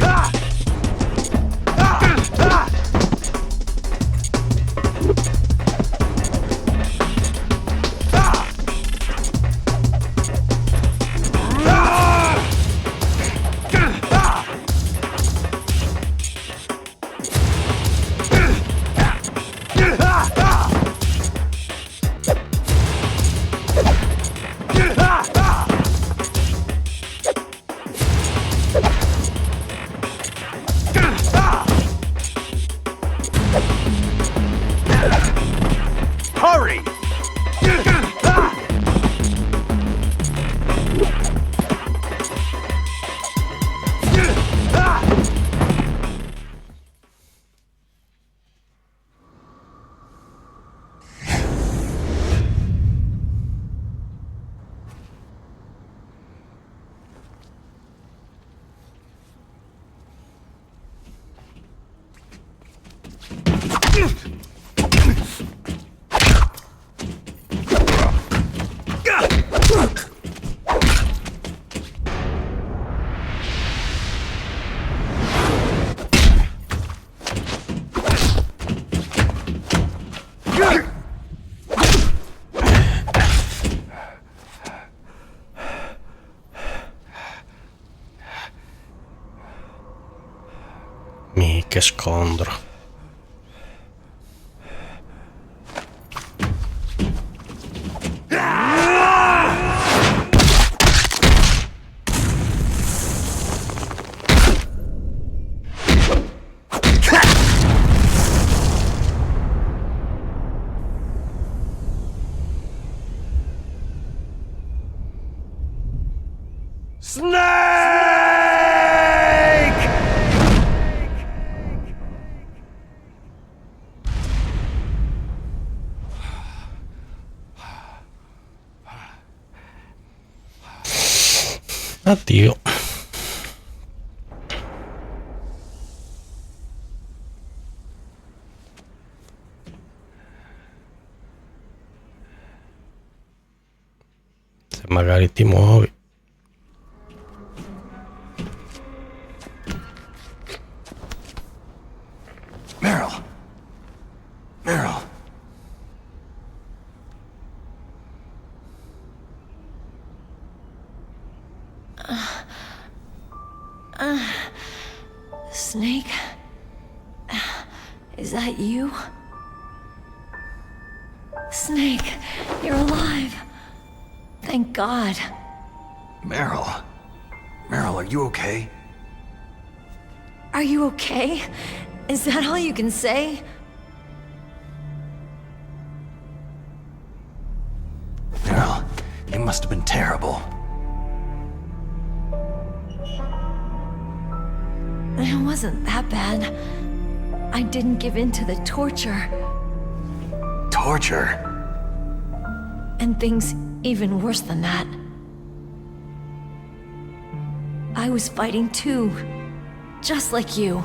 Hurry! Che scondro. Addio. Se magari ti muovi. Meryl. Meryl. Snake? Is that you? Snake, you're alive. Thank God. Meryl. Meryl, are you okay? Are you okay? Is that all you can say? Meryl, it must have been terrible. It wasn't that bad. I didn't give in to the torture. Torture? And things even worse than that. I was fighting too. Just like you.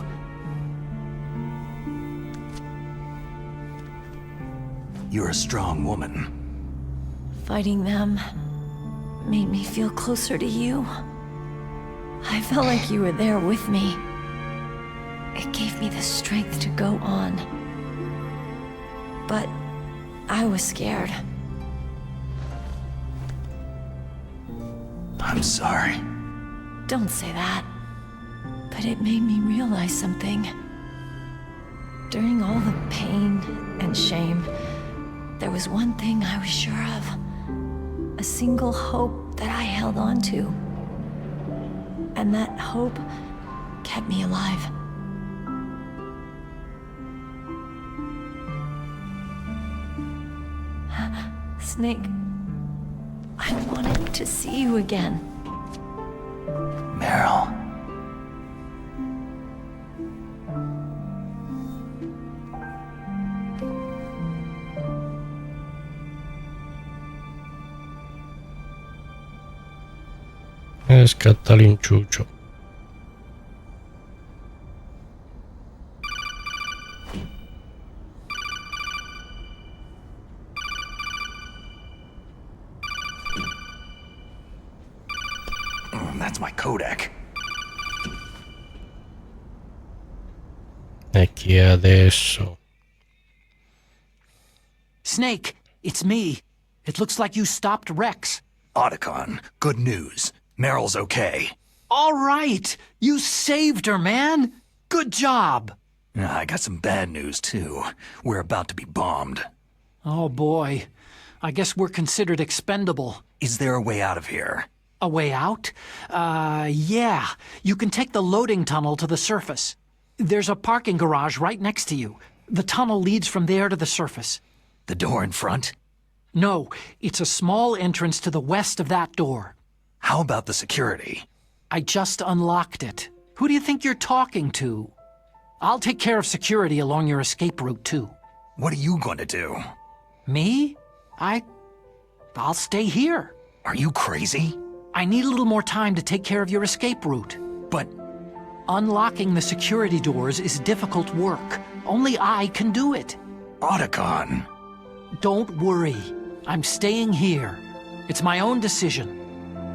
You're a strong woman. Fighting them made me feel closer to you. I felt like you were there with me. It gave me the strength to go on. But I was scared. I'm sorry. Don't say that. But it made me realize something. During all the pain and shame, there was one thing I was sure of. A single hope that I held on to. And that hope kept me alive. Snake, I wanted to see you again. Meryl. scatta l'inciuccio. That's my codec. E chi è adesso? Snake, it's me. It looks like you stopped Rex. Otacon, good news. Meryl's okay. All right. You saved her, man. Good job. I got some bad news, too. We're about to be bombed. Oh, boy. I guess we're considered expendable. Is there a way out of here? A way out? Yeah. You can take the loading tunnel to the surface. There's a parking garage right next to you. The tunnel leads from there to the surface. The door in front? No, it's a small entrance to the west of that door. How about the security? I just unlocked it. Who do you think you're talking to? I'll take care of security along your escape route, too. What are you going to do? Me? I'll stay here. Are you crazy? I need a little more time to take care of your escape route. But unlocking the security doors is difficult work. Only I can do it. Otacon. Don't worry. I'm staying here. It's my own decision.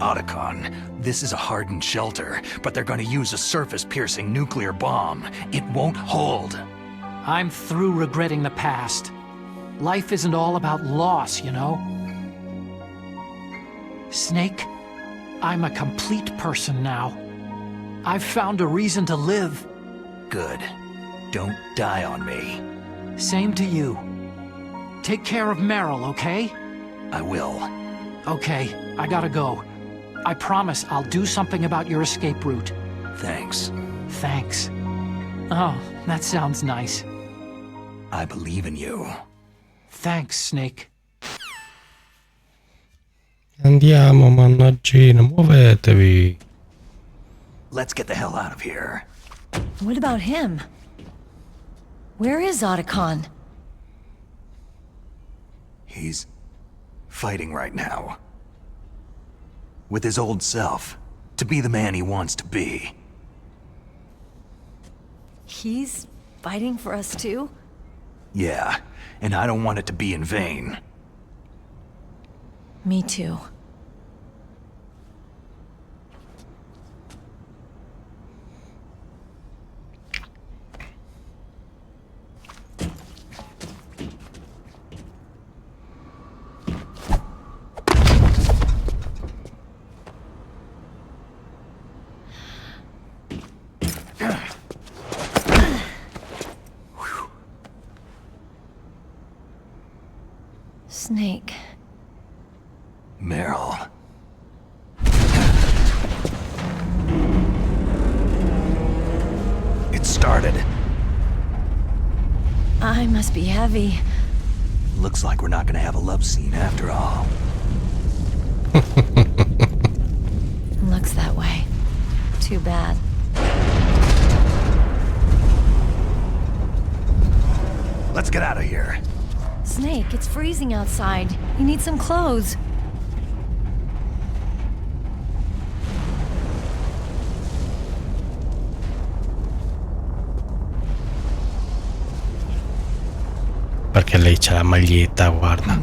Otacon, this is a hardened shelter, but they're going to use a surface-piercing nuclear bomb. It won't hold. I'm through regretting the past. Life isn't all about loss, you know? Snake, I'm a complete person now. I've found a reason to live. Good. Don't die on me. Same to you. Take care of Meryl, okay? I will. Okay, I gotta go. I promise I'll do something about your escape route. Thanks. Thanks. Oh, that sounds nice. I believe in you. Thanks, Snake. Andiamo, mannaggina, muovetevi. Let's get the hell out of here. What about him? Where is Otacon? He's fighting right now. With his old self. To be the man he wants to be. He's fighting for us too? Yeah, and I don't want it to be in vain. Me too. Snake. Meryl. It started. I must be heavy. Looks like we're not gonna have a love scene after all. Looks that way. Too bad. Let's get out of here. Snake, it's freezing outside. You need some clothes. Perché lei c'ha la maglietta, guarda.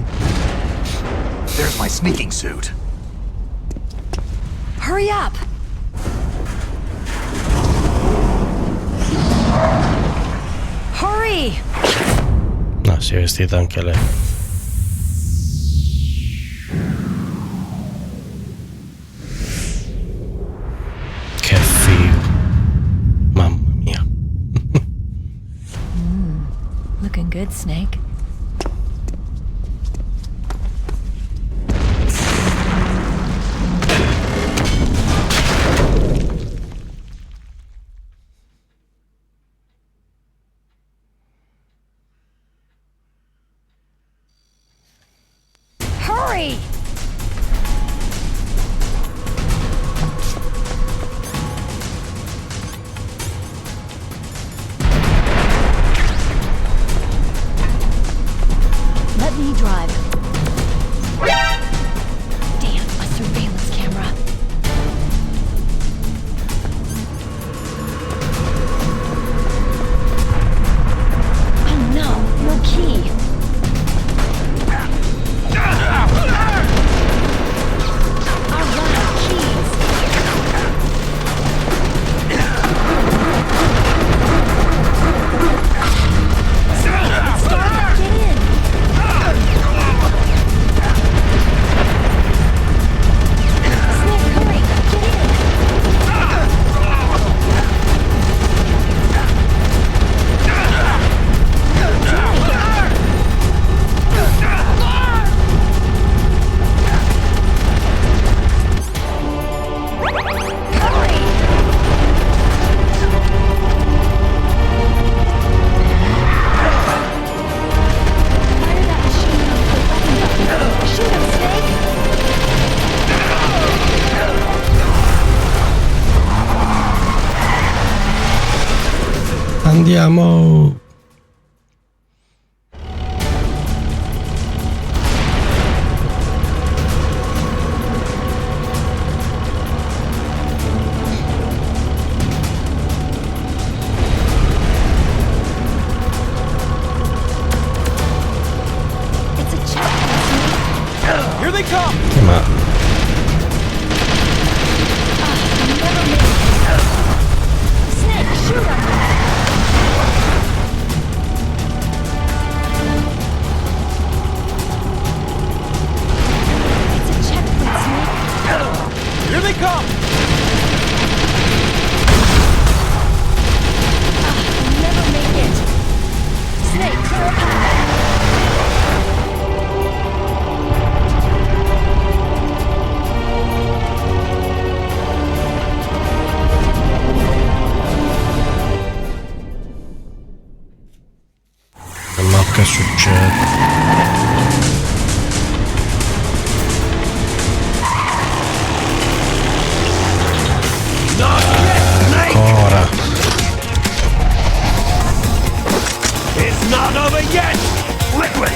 There's my sneaking suit. Hurry up! Hurry! No, si è vestita anche lei. Che figo. Mamma mia. Looking good, Snake. Hurry! Let me drive. Damn, a surveillance camera. Andiamo! It's a checkpoint. Here they come! Ma Never make it. Snake, shoot him! It's a checkpoint, Snake. Here they come! Never make it. Snake, clear a path. ma che succede? Ancora. It's not over yet! Liquid!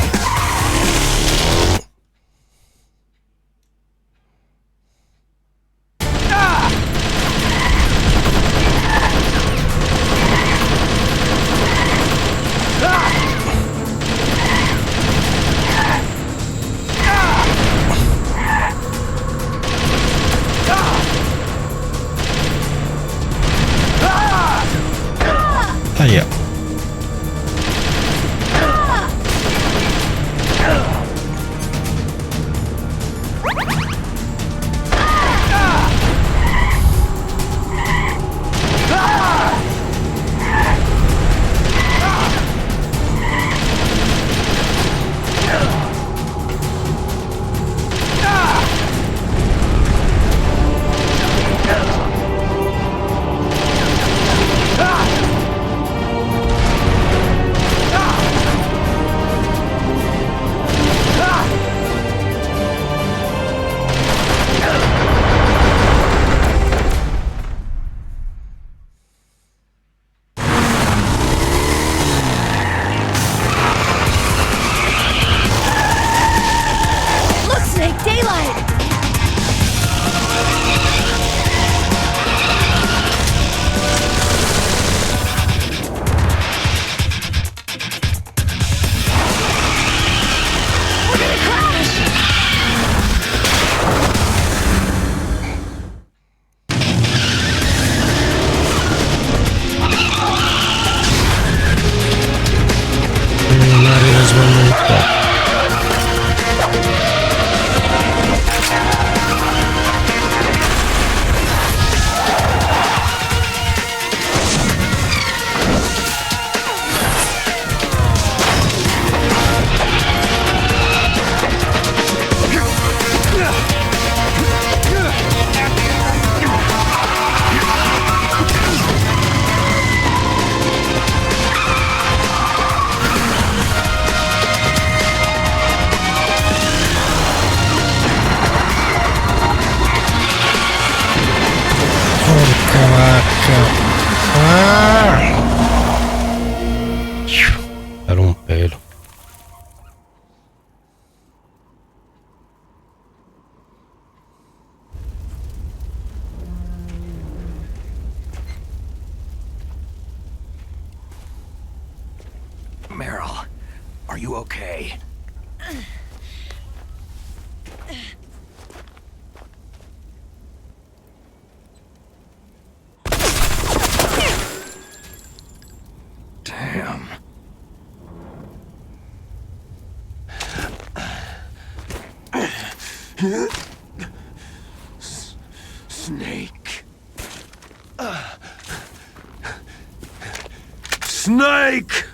Ahia. Look, Snake, daylight! We're gonna crash! L'aria svalutata. Porca vacca. Per un pelo. Meryl, are you okay? Damn. Snake. Snake!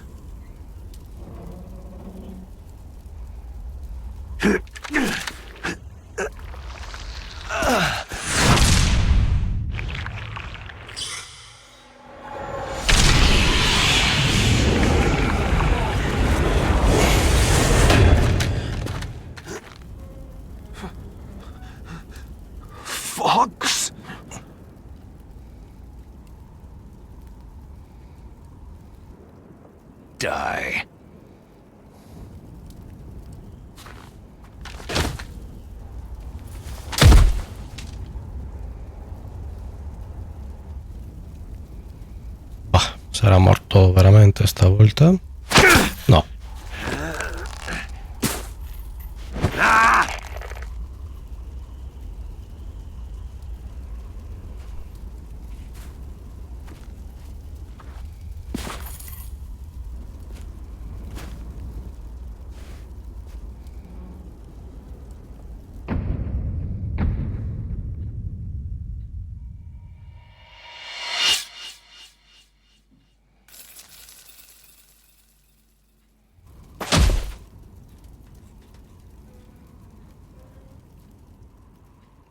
Fox? die. Sarà morto veramente stavolta? No.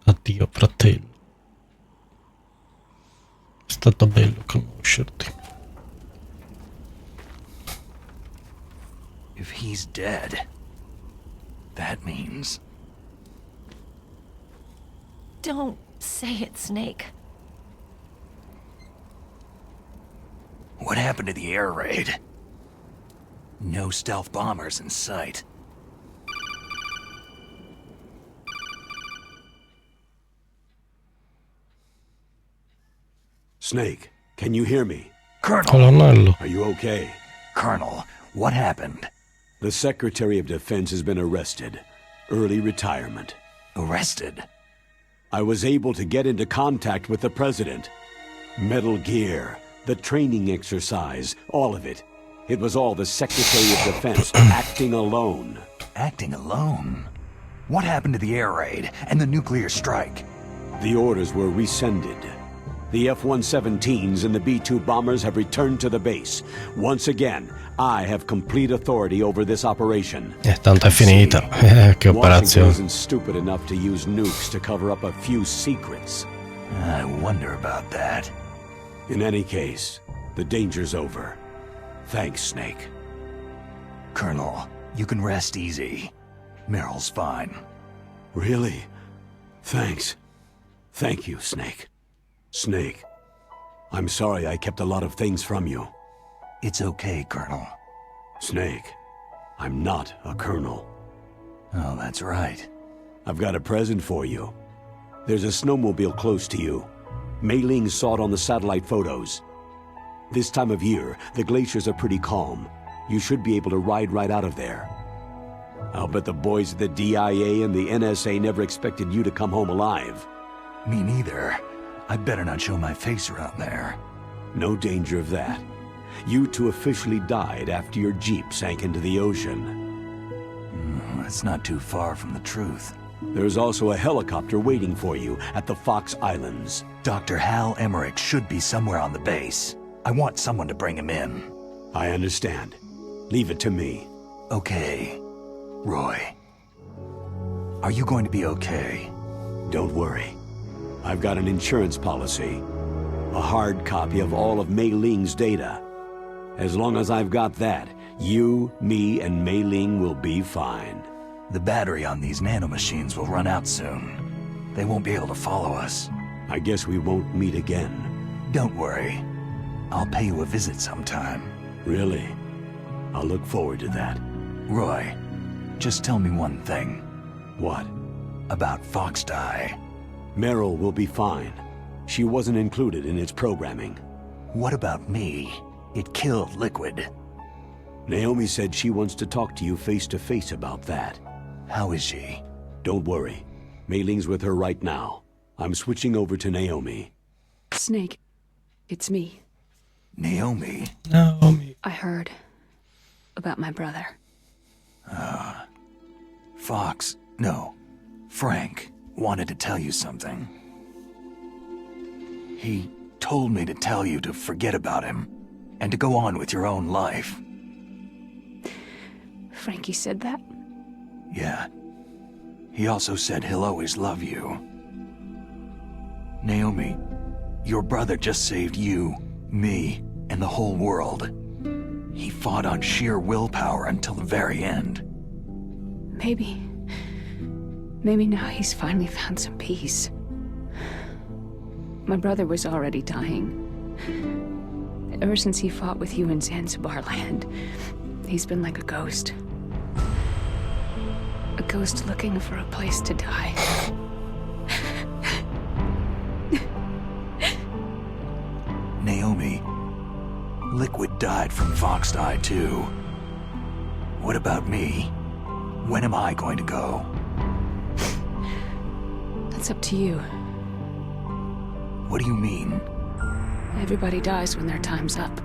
Addio fratello, è stato bello conoscerti. If he's dead, that means... Don't say it, Snake. What happened to the air raid? No stealth bombers in sight. Snake, can you hear me? Colonel! Colonnello. Are you okay? Colonel, what happened? The Secretary of Defense has been arrested. Early retirement. Arrested? I was able to get into contact with the President. Metal Gear, the training exercise, all of it. It was all the Secretary of Defense acting alone. Acting alone? What happened to the air raid and the nuclear strike? The orders were rescinded. The F-117s and the B-2 bombers have returned to the base. Once again, I have complete authority over this operation. Tanto è finita. Che Washington operazione. isn't stupid enough to use nukes to cover up a few secrets. I wonder about that. In any case, the danger's over. Thanks, Snake. Colonel, you can rest easy. Meryl's fine. Really? Thanks. Thank you, Snake. Snake, I'm sorry I kept a lot of things from you. It's okay, Colonel. Snake, I'm not a colonel. Oh, that's right. I've got a present for you. There's a snowmobile close to you. Mei Ling saw it on the satellite photos. This time of year, the glaciers are pretty calm. You should be able to ride right out of there. I'll bet the boys at the DIA and the NSA never expected you to come home alive. Me neither. I'd better not show my face around there. No danger of that. You two officially died after your Jeep sank into the ocean. That's not too far from the truth. There's also a helicopter waiting for you at the Fox Islands. Dr. Hal Emmerich should be somewhere on the base. I want someone to bring him in. I understand. Leave it to me. Okay. Roy. Are you going to be okay? Don't worry. I've got an insurance policy. A hard copy of all of Mei Ling's data. As long as I've got that, you, me, and Mei Ling will be fine. The battery on these nanomachines will run out soon. They won't be able to follow us. I guess we won't meet again. Don't worry. I'll pay you a visit sometime. Really? I'll look forward to that. Roy, just tell me one thing. What? About Fox Die. Meryl will be fine. She wasn't included in its programming. What about me? It killed Liquid. Naomi said she wants to talk to you face-to-face about that. How is she? Don't worry. Mei Ling's with her right now. I'm switching over to Naomi. Snake, it's me. Naomi? Naomi. I heard about my brother. Fox, no, Frank wanted to tell you something. He told me to tell you to forget about him and to go on with your own life. Frankie said that? Yeah. He also said he'll always love you. Naomi, your brother just saved you, me, and the whole world. He fought on sheer willpower until the very end. Maybe now he's finally found some peace. My brother was already dying. Ever since he fought with you in Zanzibar land, he's been like a ghost. A ghost looking for a place to die. Naomi, Liquid died from Foxeye too. What about me? When am I going to go? That's up to you. What do you mean? Everybody dies when their time's up.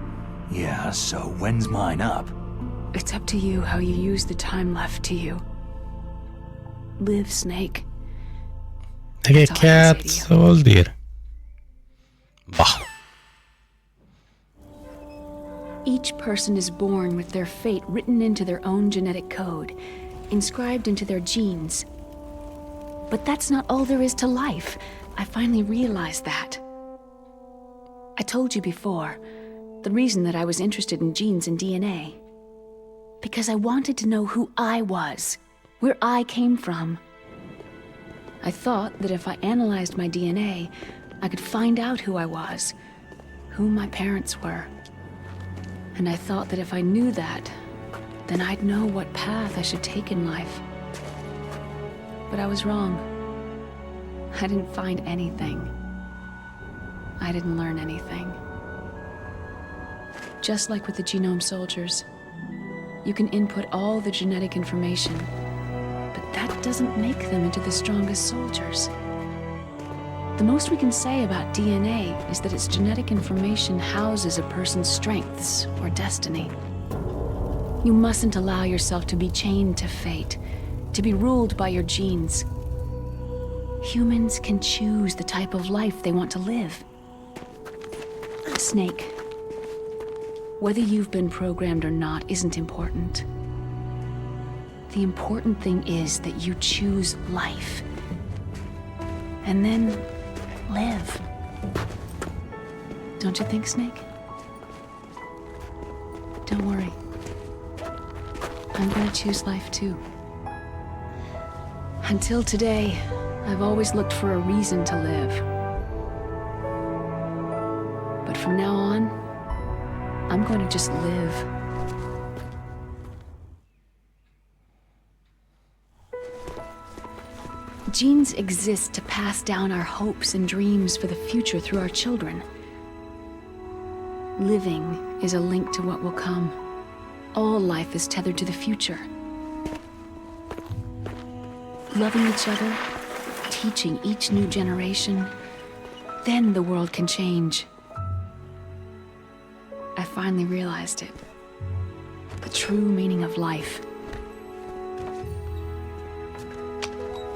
Yeah, so when's mine up? It's up to you how you use the time left to you. Live, Snake. E che cazzo vuol dire? Bah. Each person is born with their fate written into their own genetic code, inscribed into their genes. But that's not all there is to life. I finally realized that. I told you before, the reason that I was interested in genes and DNA. Because I wanted to know who I was, where I came from. I thought that if I analyzed my DNA, I could find out who I was, who my parents were. And I thought that if I knew that, then I'd know what path I should take in life. But I was wrong. I didn't find anything. I didn't learn anything. Just like with the genome soldiers, you can input all the genetic information, but that doesn't make them into the strongest soldiers. The most we can say about DNA is that its genetic information houses a person's strengths or destiny. You mustn't allow yourself to be chained to fate, to be ruled by your genes. Humans can choose the type of life they want to live. Snake, whether you've been programmed or not isn't important. The important thing is that you choose life. And then live. Don't you think, Snake? Don't worry. I'm gonna choose life too. Until today, I've always looked for a reason to live. But from now on, I'm going to just live. Genes exist to pass down our hopes and dreams for the future through our children. Living is a link to what will come. All life is tethered to the future. Loving each other, teaching each new generation, then the world can change. I finally realized it. The true meaning of life.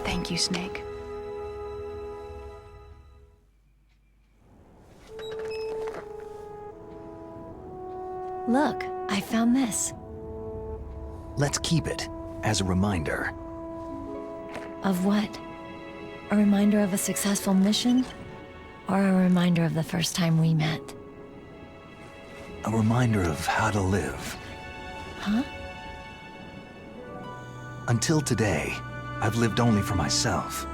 Thank you, Snake. Look, I found this. Let's keep it as a reminder. Of what? A reminder of a successful mission? Or a reminder of the first time we met? A reminder of how to live. Huh? Until today, I've lived only for myself.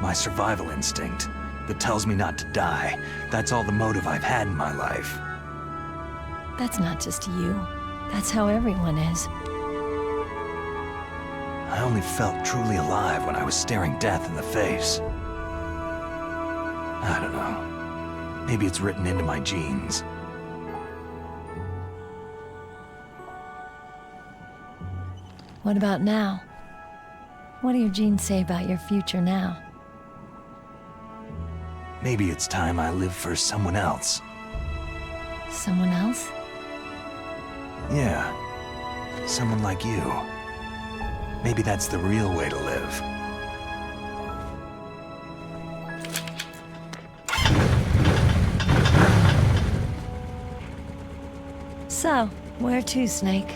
My survival instinct that tells me not to die. That's all the motive I've had in my life. That's not just you. That's how everyone is. I only felt truly alive when I was staring death in the face. I don't know. Maybe it's written into my genes. What about now? What do your genes say about your future now? Maybe it's time I live for someone else. Someone else? Yeah. Someone like you. Maybe that's the real way to live. So, where to, Snake?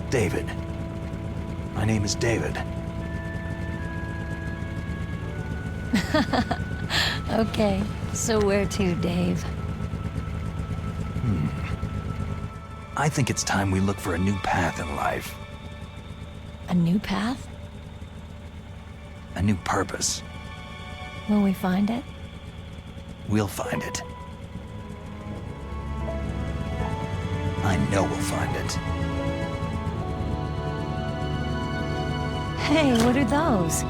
David. My name is David. Okay, so where to, Dave? I think it's time we look for a new path in life. A new path? A new purpose. Will we find it? We'll find it. I know we'll find it. Hey, what are those?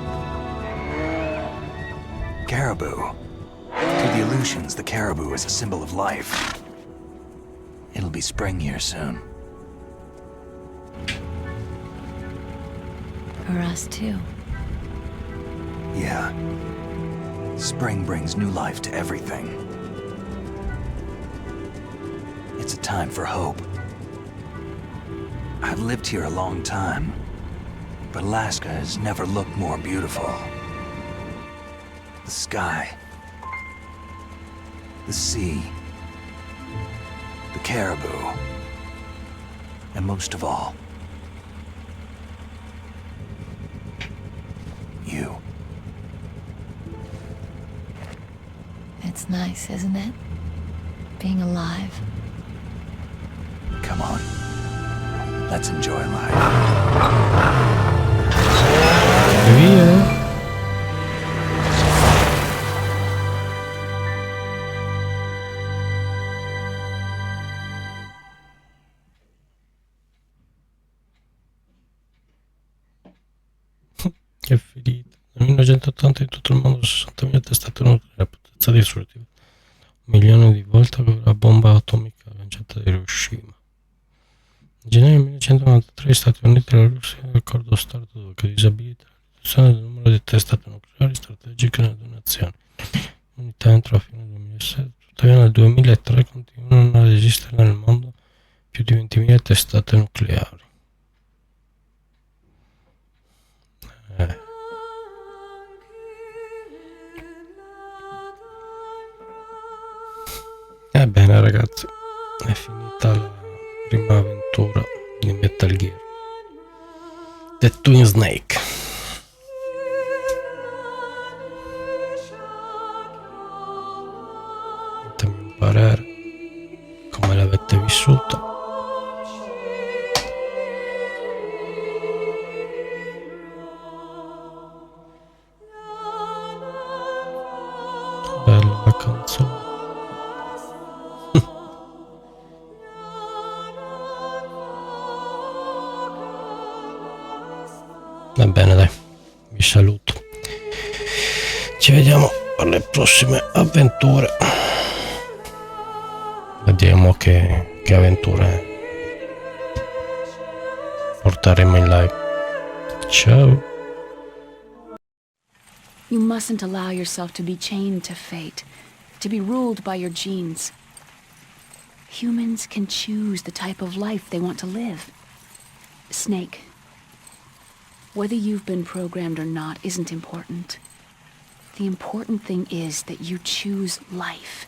Caribou. To the Aleutians, the caribou is a symbol of life. It'll be spring here soon. For us, too. Yeah. Spring brings new life to everything. It's a time for hope. I've lived here a long time, but Alaska has never looked more beautiful. The sky, the sea, the caribou, and most of all, you. It's nice, isn't it? Being alive. Come on. Let's enjoy life. Via. Che finita. Nel 1980 in tutto il mondo 60.000 testate nucleari, la potenza distruttiva 1 milione di volte la bomba atomica lanciata da Hiroshima. In gennaio 1993 gli Stati Uniti e la Russia hanno l'accordo START che disabilita la riduzione del numero di testate nucleari strategiche nelle due nazioni. Unità entro la fine del 2007, tuttavia nel 2003 continuano ad esistere nel mondo più di 20.000 testate nucleari. Ebbene ragazzi, è finita la prima avventura di Metal Gear, The Twin Snake. Datemi un parere, come l'avete vissuta. Bella la canzone. Va bene, dai, vi saluto. Ci vediamo per le prossime avventure. Vediamo che avventure porteremo in live. Ciao. You mustn't allow yourself to be chained to fate, to be ruled by your genes. Humans can choose the type of life they want to live. Snake, whether you've been programmed or not isn't important. The important thing is that you choose life.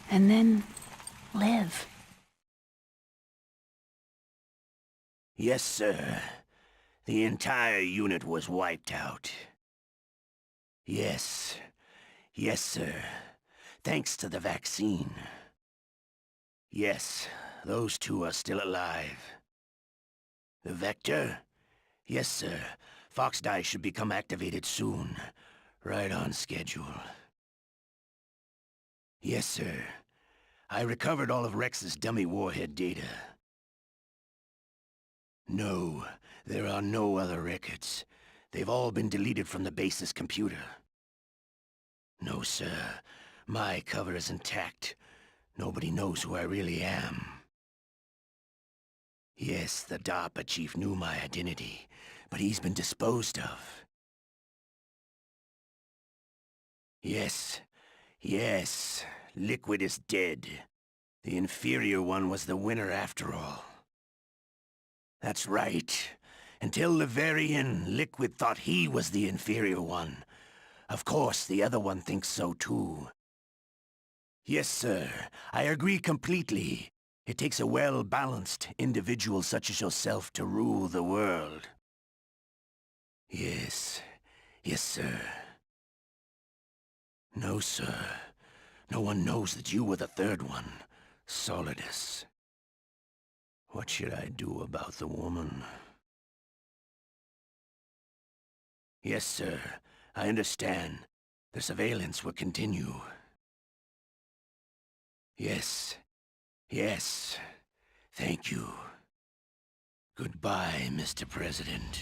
And then live. Yes, sir. The entire unit was wiped out. Yes. Yes, sir. Thanks to the vaccine. Yes, those two are still alive. The Vector? Yes, sir. Fox Die should become activated soon. Right on schedule. Yes, sir. I recovered all of Rex's dummy warhead data. No, there are no other records. They've all been deleted from the base's computer. No, sir. My cover is intact. Nobody knows who I really am. Yes, the DARPA chief knew my identity, but he's been disposed of. Yes. Yes. Liquid is dead. The inferior one was the winner after all. That's right. Until the very end, Liquid thought he was the inferior one. Of course, the other one thinks so too. Yes, sir. I agree completely. It takes a well-balanced individual such as yourself to rule the world. Yes. Yes, sir. No, sir. No one knows that you were the third one, Solidus. What should I do about the woman? Yes, sir. I understand. The surveillance will continue. Yes. Yes. Thank you. Goodbye, Mr. President.